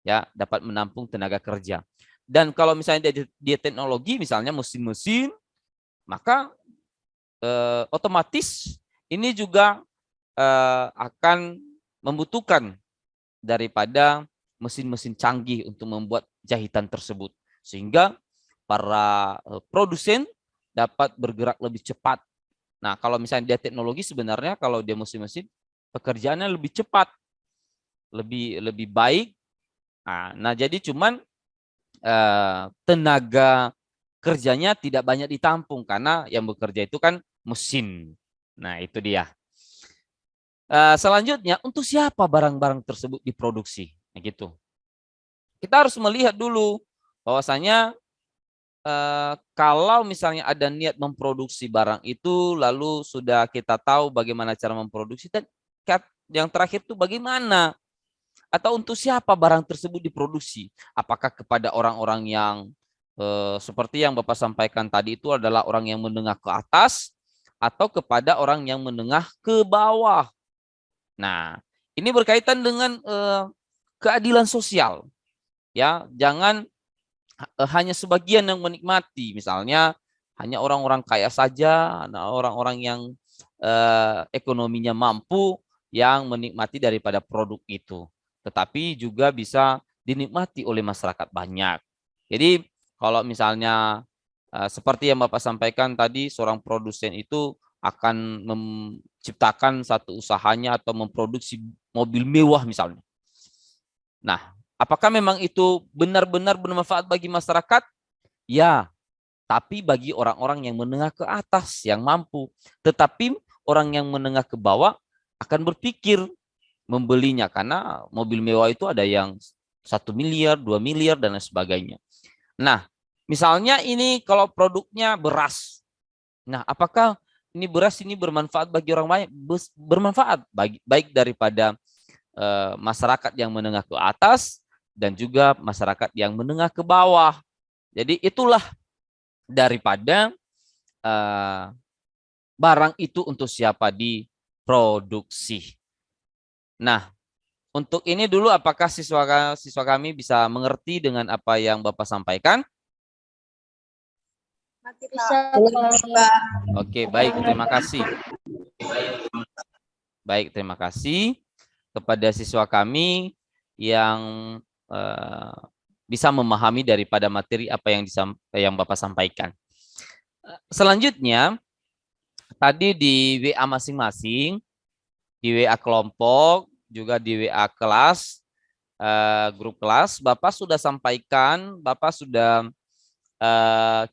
Ya, dapat menampung tenaga kerja. Dan kalau misalnya dia teknologi, misalnya mesin-mesin, maka otomatis ini juga akan membutuhkan daripada mesin-mesin canggih untuk membuat jahitan tersebut. Sehingga para produsen dapat bergerak lebih cepat. Nah, kalau misalnya dia teknologi, sebenarnya kalau dia mesin-mesin, pekerjaannya lebih cepat, lebih baik. Nah, jadi cuman tenaga kerjanya tidak banyak ditampung karena yang bekerja itu kan mesin. Nah, itu dia. Selanjutnya, untuk siapa barang-barang tersebut diproduksi? Nah, gitu. Kita harus melihat dulu bahwasanya kalau misalnya ada niat memproduksi barang itu, lalu sudah kita tahu bagaimana cara memproduksi, dan yang terakhir itu bagaimana atau untuk siapa barang tersebut diproduksi? Apakah kepada orang-orang yang seperti yang Bapak sampaikan tadi itu adalah orang yang menengah ke atas atau kepada orang yang menengah ke bawah? Nah, ini berkaitan dengan keadilan sosial. Ya, jangan hanya sebagian yang menikmati, misalnya hanya orang-orang kaya saja, orang-orang yang ekonominya mampu yang menikmati daripada produk itu, tetapi juga bisa dinikmati oleh masyarakat banyak. Jadi kalau misalnya seperti yang Bapak sampaikan tadi, seorang produsen itu akan menciptakan satu usahanya atau memproduksi mobil mewah misalnya. Nah, apakah memang itu benar-benar bermanfaat bagi masyarakat? Ya, tapi bagi orang-orang yang menengah ke atas yang mampu. Tetapi orang yang menengah ke bawah akan berpikir membelinya karena mobil mewah itu ada yang 1 miliar, 2 miliar dan lain sebagainya. Nah, misalnya ini kalau produknya beras. Nah, apakah ini beras ini bermanfaat bagi orang banyak? Bermanfaat baik daripada masyarakat yang menengah ke atas dan juga masyarakat yang menengah ke bawah. Jadi itulah daripada barang itu untuk siapa diproduksi. Nah, untuk ini dulu apakah siswa kami bisa mengerti dengan apa yang Bapak sampaikan? Bisa, Oke, baik, terima kasih. Baik, terima kasih kepada siswa kami yang bisa memahami daripada materi apa yang Bapak sampaikan. Selanjutnya, tadi di WA masing-masing, di WA kelompok, juga di WA kelas, grup kelas, Bapak sudah sampaikan, Bapak sudah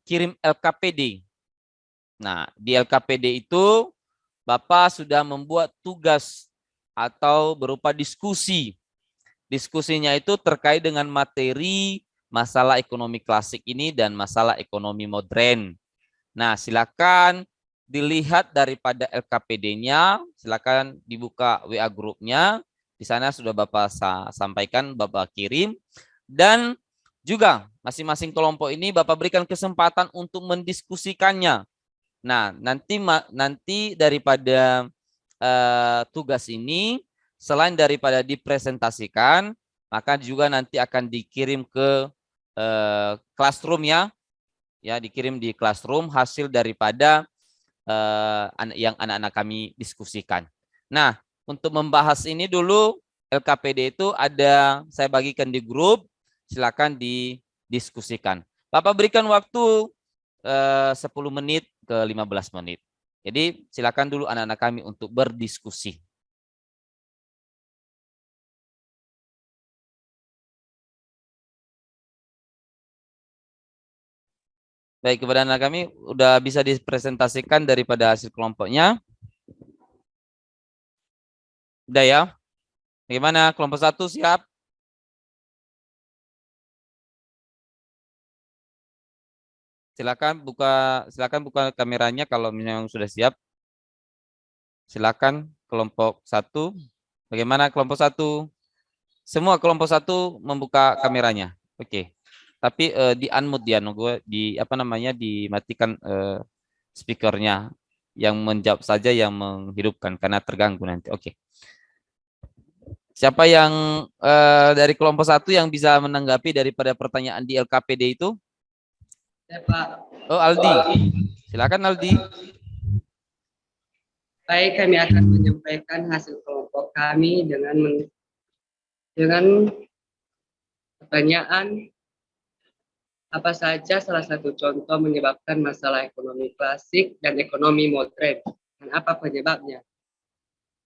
kirim LKPD. Nah, di LKPD itu Bapak sudah membuat tugas atau berupa diskusi. Diskusinya itu terkait dengan materi masalah ekonomi klasik ini dan masalah ekonomi modern. Nah, silakan dilihat daripada LKPD-nya, silakan dibuka WA grupnya. Di sana sudah Bapak sampaikan, Bapak kirim. Dan juga masing-masing kelompok ini Bapak berikan kesempatan untuk mendiskusikannya. Nah, nanti daripada tugas ini, selain daripada dipresentasikan, maka juga nanti akan dikirim ke classroom ya, dikirim di classroom hasil daripada yang anak-anak kami diskusikan. Nah, untuk membahas ini dulu LKPD itu ada saya bagikan di grup, silakan didiskusikan. Bapak berikan waktu 10 menit ke 15 menit. Jadi silakan dulu anak-anak kami untuk berdiskusi. Baik, kepada anak kami udah bisa dipresentasikan daripada hasil kelompoknya. Udah ya? Bagaimana? Kelompok 1 siap? Silakan buka kameranya kalau memang sudah siap. Silakan kelompok 1. Bagaimana kelompok 1? Semua kelompok 1 membuka kameranya. Oke. Tapi di unmute dia, gue di apa namanya dimatikan speakernya. Yang menjawab saja yang menghidupkan karena terganggu nanti. Oke. Siapa yang dari kelompok 1 yang bisa menanggapi daripada pertanyaan di LKPD itu? Ya, Pak. Oh, Aldi. Silakan Aldi. Baik, kami akan menyampaikan hasil kelompok kami dengan pertanyaan apa saja salah satu contoh menyebabkan masalah ekonomi klasik dan ekonomi modern, dan apa penyebabnya?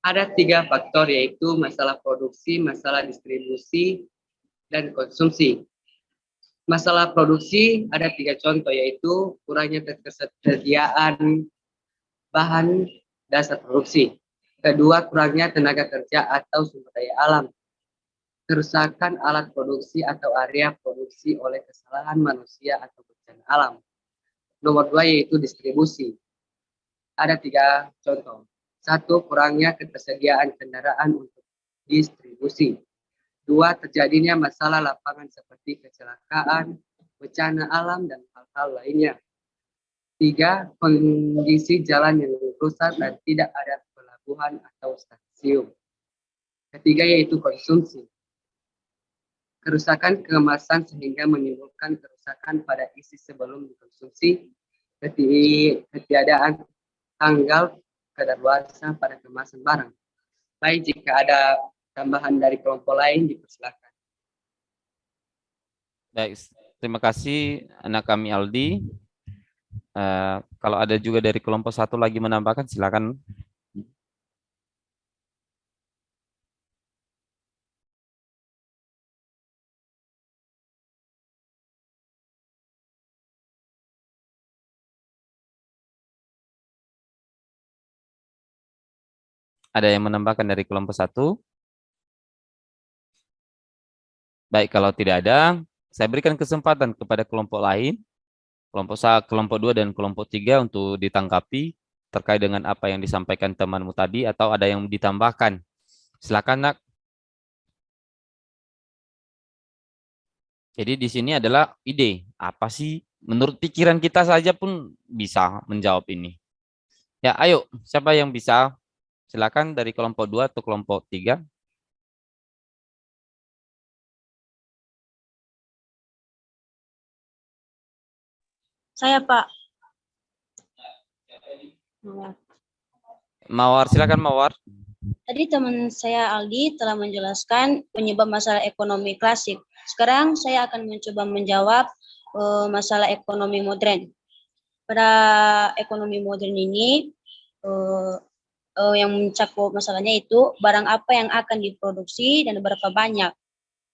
Ada 3 faktor, yaitu masalah produksi, masalah distribusi, dan konsumsi. Masalah produksi ada 3 contoh, yaitu kurangnya ketersediaan bahan dasar produksi. Kedua, kurangnya tenaga kerja atau sumber daya alam. Kerusakan alat produksi atau area produksi oleh kesalahan manusia atau bencana alam. Nomor 2 yaitu distribusi. Ada 3 contoh. 1, kurangnya ketersediaan kendaraan untuk distribusi. 2, terjadinya masalah lapangan seperti kecelakaan, bencana alam, dan hal-hal lainnya. 3, kondisi jalan yang rusak dan tidak ada pelabuhan atau stasiun. Ketiga yaitu konsumsi. Kerusakan kemasan sehingga menimbulkan kerusakan pada isi sebelum dikonsumsi, ketiadaan tanggal kadaluarsa pada kemasan barang. Baik, jika ada tambahan dari kelompok lain dipersilakan. Baik, terima kasih anak kami Aldi. Kalau ada juga dari kelompok 1 lagi menambahkan, silakan. Ada yang menambahkan dari kelompok 1? Baik, kalau tidak ada, saya berikan kesempatan kepada kelompok lain, kelompok 1, kelompok 2, dan kelompok 3 untuk ditanggapi terkait dengan apa yang disampaikan temanmu tadi, atau ada yang ditambahkan. Silakan, Nak. Jadi di sini adalah ide, apa sih? Menurut pikiran kita saja pun bisa menjawab ini. Ya, ayo, siapa yang bisa? Silakan dari kelompok 2 atau kelompok 3. Saya, Pak. Mawar, silakan Mawar. Tadi teman saya Aldi telah menjelaskan penyebab masalah ekonomi klasik. Sekarang saya akan mencoba menjawab masalah ekonomi modern. Pada ekonomi modern ini yang mencakup masalahnya itu barang apa yang akan diproduksi dan berapa banyak.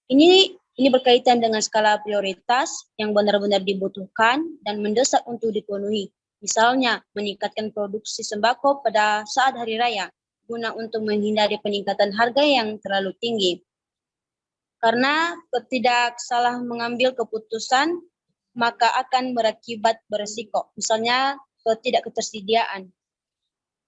Ini berkaitan dengan skala prioritas yang benar-benar dibutuhkan dan mendesak untuk dipenuhi. Misalnya, meningkatkan produksi sembako pada saat hari raya, guna untuk menghindari peningkatan harga yang terlalu tinggi. Karena tidak salah mengambil keputusan, maka akan berakibat beresiko. Misalnya, tidak ketersediaan.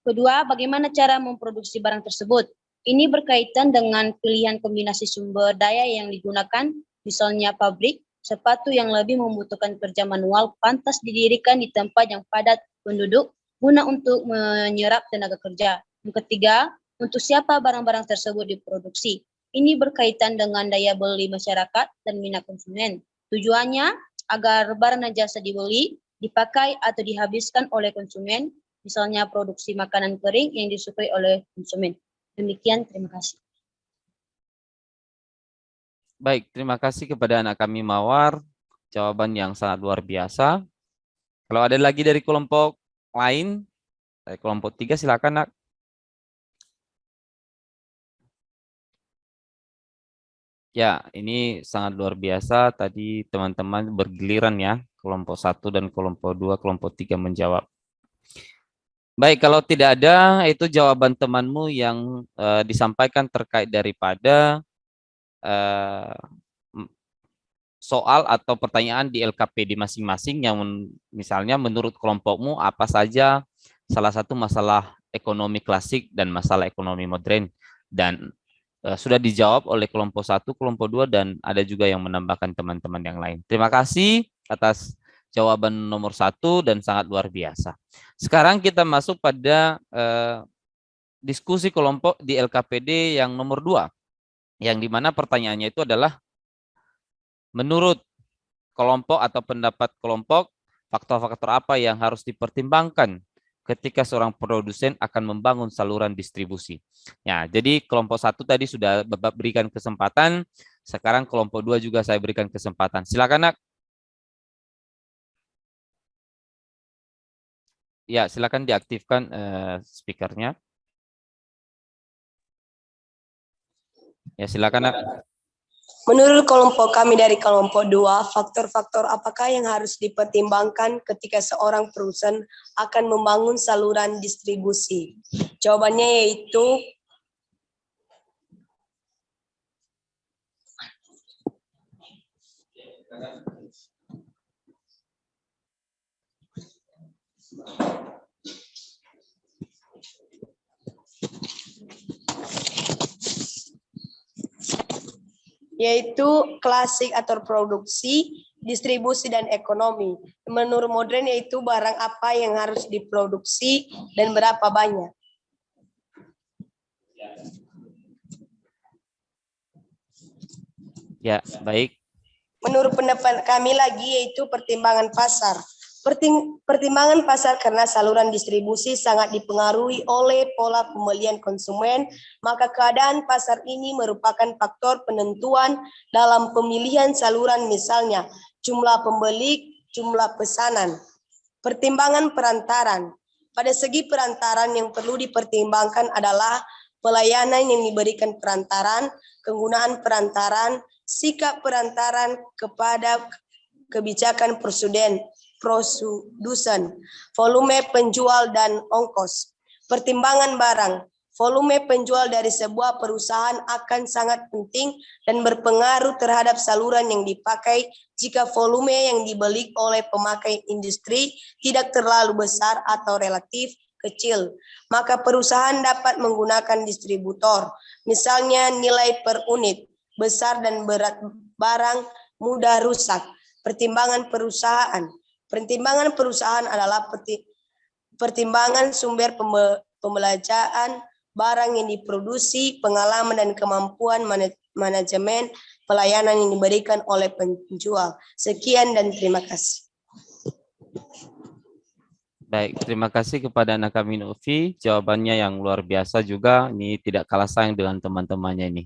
Kedua, bagaimana cara memproduksi barang tersebut? Ini berkaitan dengan pilihan kombinasi sumber daya yang digunakan, misalnya pabrik, sepatu yang lebih membutuhkan kerja manual pantas didirikan di tempat yang padat penduduk guna untuk menyerap tenaga kerja. Yang ketiga, untuk siapa barang-barang tersebut diproduksi. Ini berkaitan dengan daya beli masyarakat dan minat konsumen. Tujuannya agar barang dan jasa dibeli, dipakai atau dihabiskan oleh konsumen, misalnya produksi makanan kering yang disukai oleh konsumen. Demikian, terima kasih. Baik, terima kasih kepada anak kami Mawar. Jawaban yang sangat luar biasa. Kalau ada lagi dari kelompok lain, dari kelompok 3 silakan, Nak. Ya, ini sangat luar biasa. Tadi teman-teman bergiliran ya, kelompok 1 dan kelompok 2, kelompok 3 menjawab. Baik, kalau tidak ada, itu jawaban temanmu yang disampaikan terkait daripada soal atau pertanyaan di LKPD masing-masing yang misalnya menurut kelompokmu apa saja salah satu masalah ekonomi klasik dan masalah ekonomi modern. Dan sudah dijawab oleh kelompok 1, kelompok 2, dan ada juga yang menambahkan teman-teman yang lain. Terima kasih atas jawaban nomor 1 dan sangat luar biasa. Sekarang kita masuk pada diskusi kelompok di LKPD yang nomor 2, yang dimana pertanyaannya itu adalah menurut kelompok atau pendapat kelompok, faktor-faktor apa yang harus dipertimbangkan ketika seorang produsen akan membangun saluran distribusi. Ya, jadi kelompok 1 tadi sudah Bapak berikan kesempatan, sekarang kelompok 2 juga saya berikan kesempatan. Silakan, Nak. Ya, silakan diaktifkan speakernya. Ya, silakan, Nak. Menurut kelompok kami dari kelompok 2, faktor-faktor apakah yang harus dipertimbangkan ketika seorang perusahaan akan membangun saluran distribusi? Jawabannya yaitu klasik atau produksi, distribusi, dan ekonomi. Menurut modern yaitu barang apa yang harus diproduksi dan berapa banyak. Ya, baik. Menurut pendapat kami lagi yaitu pertimbangan pasar. Pertimbangan pasar karena saluran distribusi sangat dipengaruhi oleh pola pembelian konsumen, maka keadaan pasar ini merupakan faktor penentuan dalam pemilihan saluran, misalnya jumlah pembeli, jumlah pesanan. Pertimbangan perantaran. Pada segi perantaran yang perlu dipertimbangkan adalah pelayanan yang diberikan perantaran, kegunaan perantaran, sikap perantaran kepada kebijakan produsen, volume penjual dan ongkos. Pertimbangan barang. Volume penjual dari sebuah perusahaan akan sangat penting dan berpengaruh terhadap saluran yang dipakai. Jika volume yang dibeli oleh pemakai industri tidak terlalu besar atau relatif kecil, maka perusahaan dapat menggunakan distributor. Misalnya nilai per unit besar dan berat barang mudah rusak. Pertimbangan perusahaan. Pertimbangan perusahaan adalah pertimbangan sumber pembelanjaan barang yang diproduksi, pengalaman dan kemampuan manajemen pelayanan yang diberikan oleh penjual. Sekian dan terima kasih. Baik, terima kasih kepada anak kami Novi. Jawabannya yang luar biasa juga. Ini tidak kalah sayang dengan teman-temannya ini.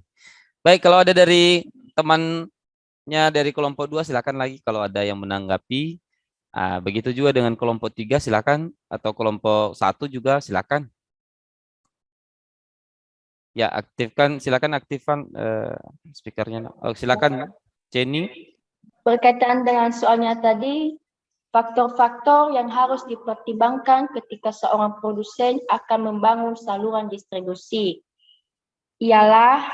Baik, kalau ada dari temannya dari kelompok 2, silakan lagi kalau ada yang menanggapi. Begitu juga dengan kelompok 3, silakan, atau kelompok 1 juga silakan. Ya, silakan aktifkan speakernya. Silakan, Jenny. Berkaitan dengan soalnya tadi, faktor-faktor yang harus dipertimbangkan ketika seorang produsen akan membangun saluran distribusi ialah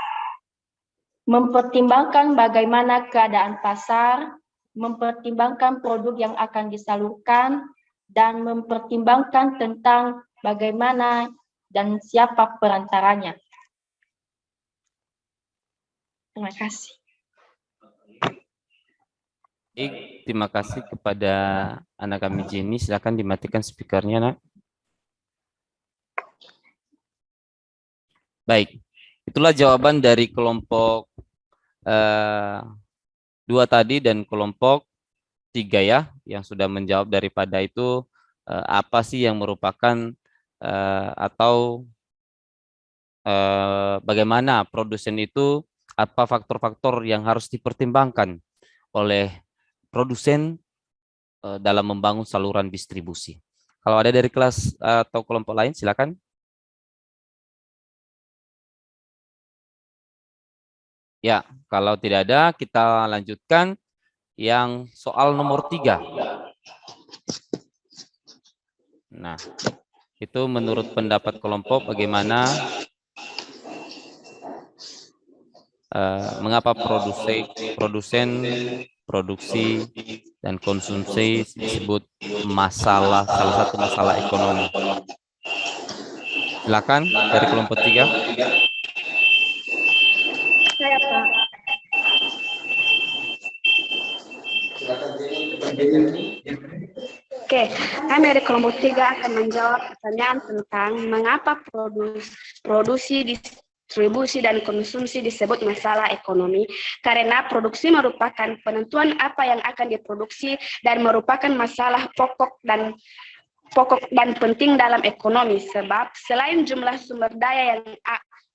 mempertimbangkan bagaimana keadaan pasar, mempertimbangkan produk yang akan disalurkan, dan mempertimbangkan tentang bagaimana dan siapa perantaranya. Terima kasih. Terima kasih kepada anak kami Jenny. Silakan dimatikan speakernya, Nak. Baik, itulah jawaban dari kelompok 2 tadi dan kelompok 3 ya, yang sudah menjawab daripada itu apa sih yang merupakan atau bagaimana produsen itu, apa faktor-faktor yang harus dipertimbangkan oleh produsen dalam membangun saluran distribusi. Kalau ada dari kelas atau kelompok lain, silakan. Ya, kalau tidak ada, kita lanjutkan yang soal nomor 3. Nah, itu menurut pendapat kelompok bagaimana mengapa produsen, produksi, dan konsumsi disebut salah satu masalah ekonomi. Silakan dari kelompok 3. Pak. Oke, kami dari kelompok 3 akan menjawab pertanyaan tentang mengapa produksi, distribusi, dan konsumsi disebut masalah ekonomi. Karena produksi merupakan penentuan apa yang akan diproduksi dan merupakan masalah pokok dan penting dalam ekonomi. Sebab selain jumlah sumber daya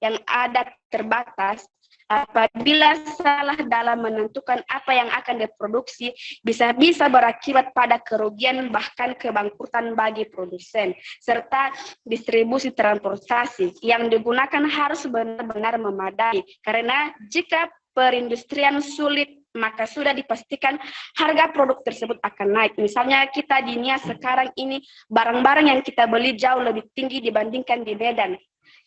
yang ada terbatas, apabila salah dalam menentukan apa yang akan diproduksi, bisa berakibat pada kerugian bahkan kebangkrutan bagi produsen, serta distribusi transportasi yang digunakan harus benar-benar memadai. Karena jika perindustrian sulit, maka sudah dipastikan harga produk tersebut akan naik. Misalnya kita di Nia sekarang ini, barang-barang yang kita beli jauh lebih tinggi dibandingkan di Medan.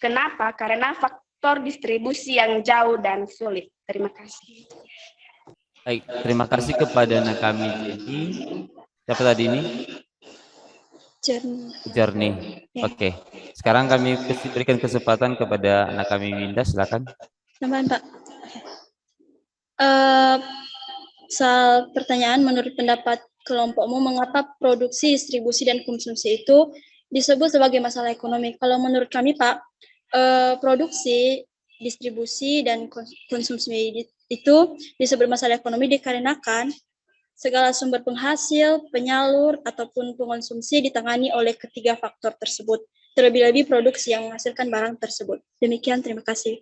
Kenapa? Karena faktor distribusi yang jauh dan sulit. Terima kasih. Baik, terima kasih kepada anak kami. Jadi, siapa tadi ini? Jernih. Ya. Oke. Sekarang kami berikan kesempatan kepada anak kami Winda, silakan. Tambahan, Pak. Soal pertanyaan, menurut pendapat kelompokmu, mengapa produksi, distribusi, dan konsumsi itu disebut sebagai masalah ekonomi? Kalau menurut kami, Pak, produksi, distribusi, dan konsumsi itu disebut masalah ekonomi dikarenakan segala sumber penghasil, penyalur, ataupun pengonsumsi ditangani oleh ketiga faktor tersebut, terlebih-lebih produksi yang menghasilkan barang tersebut. Demikian, terima kasih.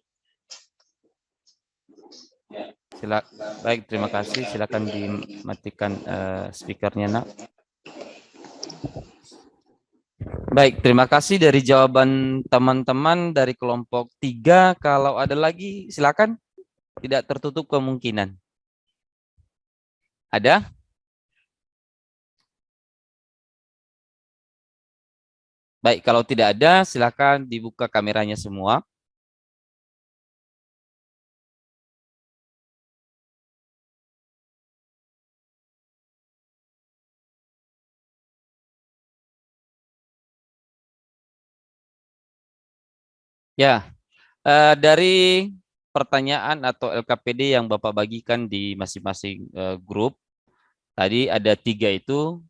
Baik, terima kasih. Silakan dimatikan speakernya, Nak. Baik, terima kasih dari jawaban teman-teman dari kelompok 3. Kalau ada lagi, silakan. Tidak tertutup kemungkinan. Ada? Baik, kalau tidak ada, silakan dibuka kameranya semua. Ya, dari pertanyaan atau LKPD yang Bapak bagikan di masing-masing grup, tadi ada 3 itu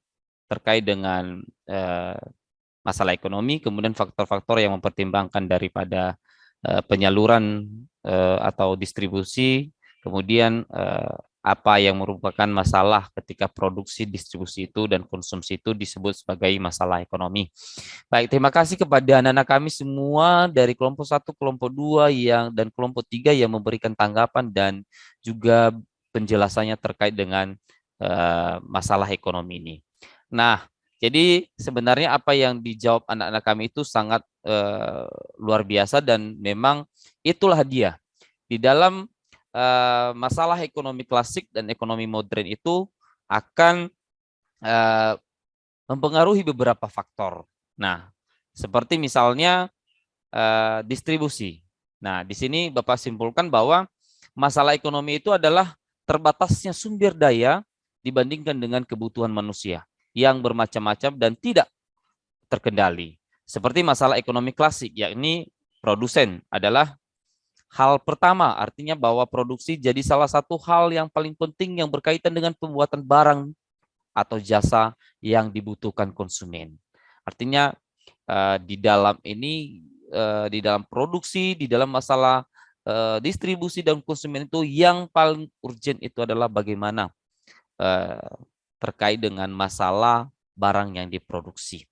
terkait dengan masalah ekonomi, kemudian faktor-faktor yang mempertimbangkan daripada penyaluran atau distribusi, kemudian apa yang merupakan masalah ketika produksi, distribusi itu dan konsumsi itu disebut sebagai masalah ekonomi. Baik, terima kasih kepada anak-anak kami semua dari kelompok 1, kelompok 2 dan kelompok 3 yang memberikan tanggapan dan juga penjelasannya terkait dengan masalah ekonomi ini. Nah, jadi sebenarnya apa yang dijawab anak-anak kami itu sangat luar biasa dan memang itulah dia. Di dalam masalah ekonomi klasik dan ekonomi modern itu akan mempengaruhi beberapa faktor. Nah, seperti misalnya distribusi. Nah, di sini Bapak simpulkan bahwa masalah ekonomi itu adalah terbatasnya sumber daya dibandingkan dengan kebutuhan manusia yang bermacam-macam dan tidak terkendali. Seperti masalah ekonomi klasik, yakni produsen adalah hal pertama, artinya bahwa produksi jadi salah satu hal yang paling penting yang berkaitan dengan pembuatan barang atau jasa yang dibutuhkan konsumen. Artinya di dalam ini, di dalam produksi, di dalam masalah distribusi dan konsumen itu yang paling urgent itu adalah bagaimana terkait dengan masalah barang yang diproduksi.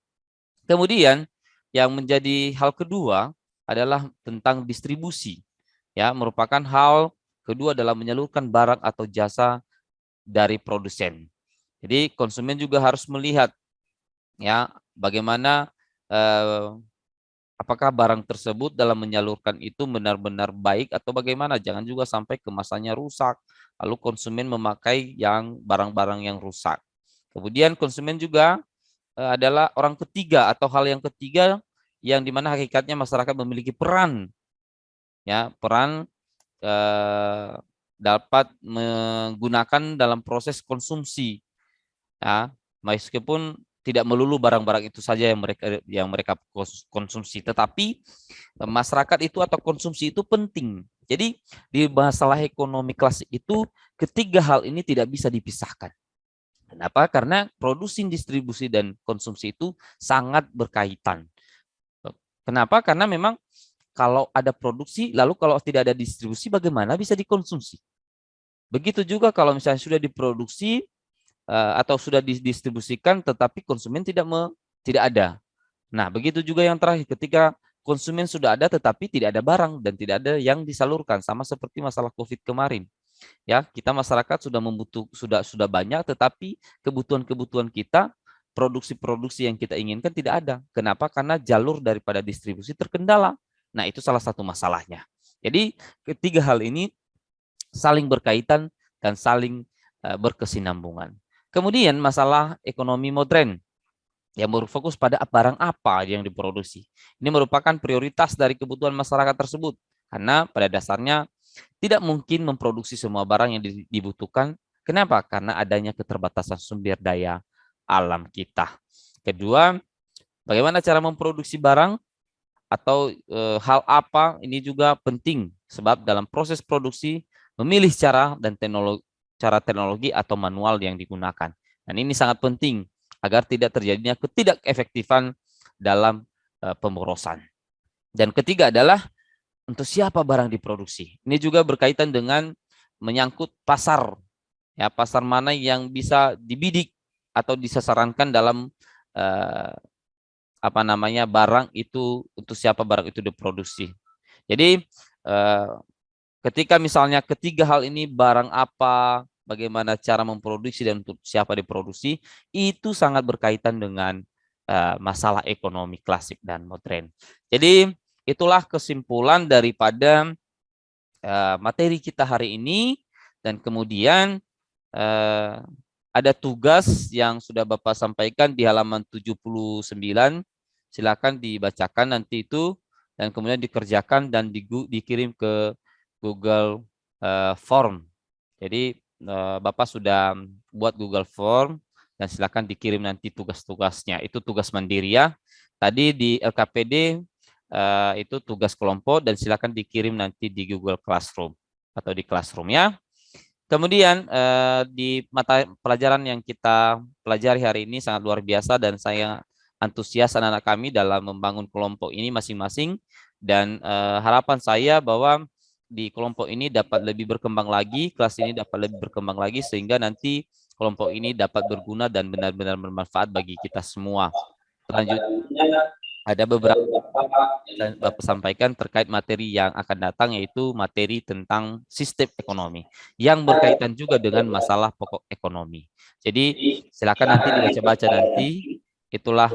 Kemudian yang menjadi hal kedua adalah tentang distribusi. Ya, merupakan hal kedua dalam menyalurkan barang atau jasa dari produsen. Jadi konsumen juga harus melihat ya bagaimana apakah barang tersebut dalam menyalurkan itu benar-benar baik atau bagaimana. Jangan juga sampai kemasannya rusak, lalu konsumen memakai yang barang-barang yang rusak. Kemudian konsumen juga adalah orang ketiga atau hal yang ketiga yang dimana hakikatnya masyarakat memiliki peran. Ya, peran dapat menggunakan dalam proses konsumsi. Ya, meskipun tidak melulu barang-barang itu saja yang mereka konsumsi, tetapi masyarakat itu atau konsumsi itu penting. Jadi di masalah ekonomi klasik itu ketiga hal ini tidak bisa dipisahkan. Kenapa? Karena produksi, distribusi, dan konsumsi itu sangat berkaitan. Kenapa? Karena memang kalau ada produksi, lalu kalau tidak ada distribusi, bagaimana bisa dikonsumsi? Begitu juga kalau misalnya sudah diproduksi atau sudah didistribusikan, tetapi konsumen tidak ada. Nah, begitu juga yang terakhir, ketika konsumen sudah ada, tetapi tidak ada barang dan tidak ada yang disalurkan, sama seperti masalah COVID kemarin. Ya, kita masyarakat sudah banyak, tetapi kebutuhan kita, produksi-produksi yang kita inginkan tidak ada. Kenapa? Karena jalur daripada distribusi terkendala. Nah, itu salah satu masalahnya. Jadi, ketiga hal ini saling berkaitan dan saling berkesinambungan. Kemudian masalah ekonomi modern yang berfokus pada barang apa yang diproduksi. Ini merupakan prioritas dari kebutuhan masyarakat tersebut. Karena pada dasarnya tidak mungkin memproduksi semua barang yang dibutuhkan. Kenapa? Karena adanya keterbatasan sumber daya alam kita. Kedua, bagaimana cara memproduksi barang atau hal apa, ini juga penting. Sebab dalam proses produksi memilih cara teknologi atau manual yang digunakan. Dan ini sangat penting agar tidak terjadinya ketidakefektifan dalam pemborosan. Dan ketiga adalah untuk siapa barang diproduksi. Ini juga berkaitan dengan menyangkut pasar. Ya, pasar mana yang bisa dibidik atau disasarankan dalam barang itu, untuk siapa barang itu diproduksi. Jadi ketika misalnya ketiga hal ini, barang apa, bagaimana cara memproduksi, dan untuk siapa diproduksi, itu sangat berkaitan dengan masalah ekonomi klasik dan modern. Jadi itulah kesimpulan daripada materi kita hari ini. Dan kemudian ada tugas yang sudah Bapak sampaikan di halaman 79. Silakan dibacakan nanti itu, dan kemudian dikerjakan dan dikirim ke Google Form. Jadi Bapak sudah buat Google Form dan silakan dikirim nanti tugas-tugasnya. Itu tugas mandiri ya. Tadi di LKPD itu tugas kelompok, dan silakan dikirim nanti di Google Classroom atau di Classroom ya. Kemudian di mata pelajaran yang kita pelajari hari ini sangat luar biasa, dan saya antusias anak-anak kami dalam membangun kelompok ini masing-masing. Dan harapan saya bahwa di kelompok ini dapat lebih berkembang lagi, kelas ini dapat lebih berkembang lagi, sehingga nanti kelompok ini dapat berguna dan benar-benar bermanfaat bagi kita semua. Selanjutnya ada beberapa yang Bapak sampaikan terkait materi yang akan datang, yaitu materi tentang sistem ekonomi yang berkaitan juga dengan masalah pokok ekonomi. Jadi silakan nanti dibaca-baca nanti. Itulah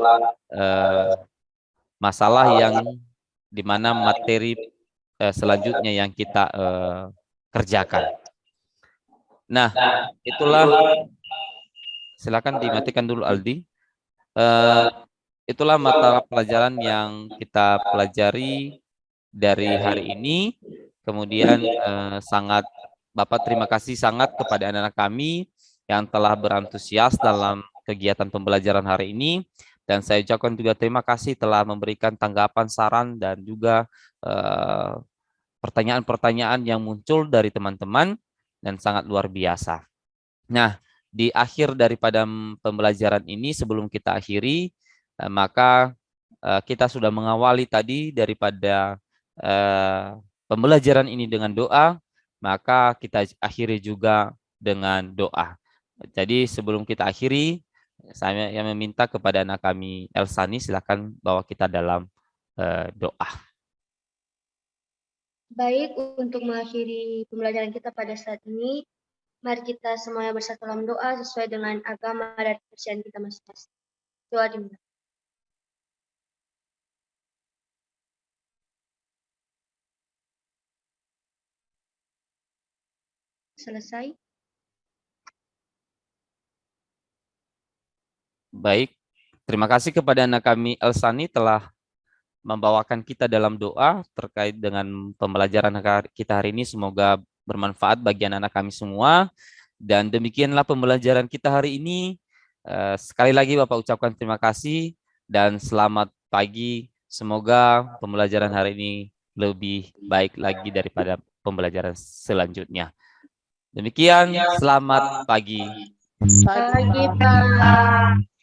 masalah yang dimana materi selanjutnya yang kita kerjakan. Nah, itulah, silakan dimatikan dulu Aldi. Itulah mata pelajaran yang kita pelajari dari hari ini. Kemudian sangat Bapak terima kasih sangat kepada anak-anak kami yang telah berantusias dalam kegiatan pembelajaran hari ini. Dan saya ucapkan juga terima kasih telah memberikan tanggapan, saran, dan juga pertanyaan-pertanyaan yang muncul dari teman-teman, dan sangat luar biasa. Nah, di akhir daripada pembelajaran ini, sebelum kita akhiri, maka kita sudah mengawali tadi daripada pembelajaran ini dengan doa, maka kita akhiri juga dengan doa. Jadi sebelum kita akhiri, saya yang meminta kepada anak kami Elsani, silakan bawa kita dalam doa. Baik, untuk mengakhiri pembelajaran kita pada saat ini, mari kita semuanya bersatu dalam doa sesuai dengan agama dan kepercayaan kita masing-masing. Doa dimulai. Selesai. Baik, terima kasih kepada anak kami Elsani telah membawakan kita dalam doa terkait dengan pembelajaran kita hari ini. Semoga bermanfaat bagi anak-anak kami semua. Dan demikianlah pembelajaran kita hari ini. Sekali lagi Bapak ucapkan terima kasih dan selamat pagi. Semoga pembelajaran hari ini lebih baik lagi daripada pembelajaran selanjutnya. Demikian, selamat pagi. Pagi, Pak.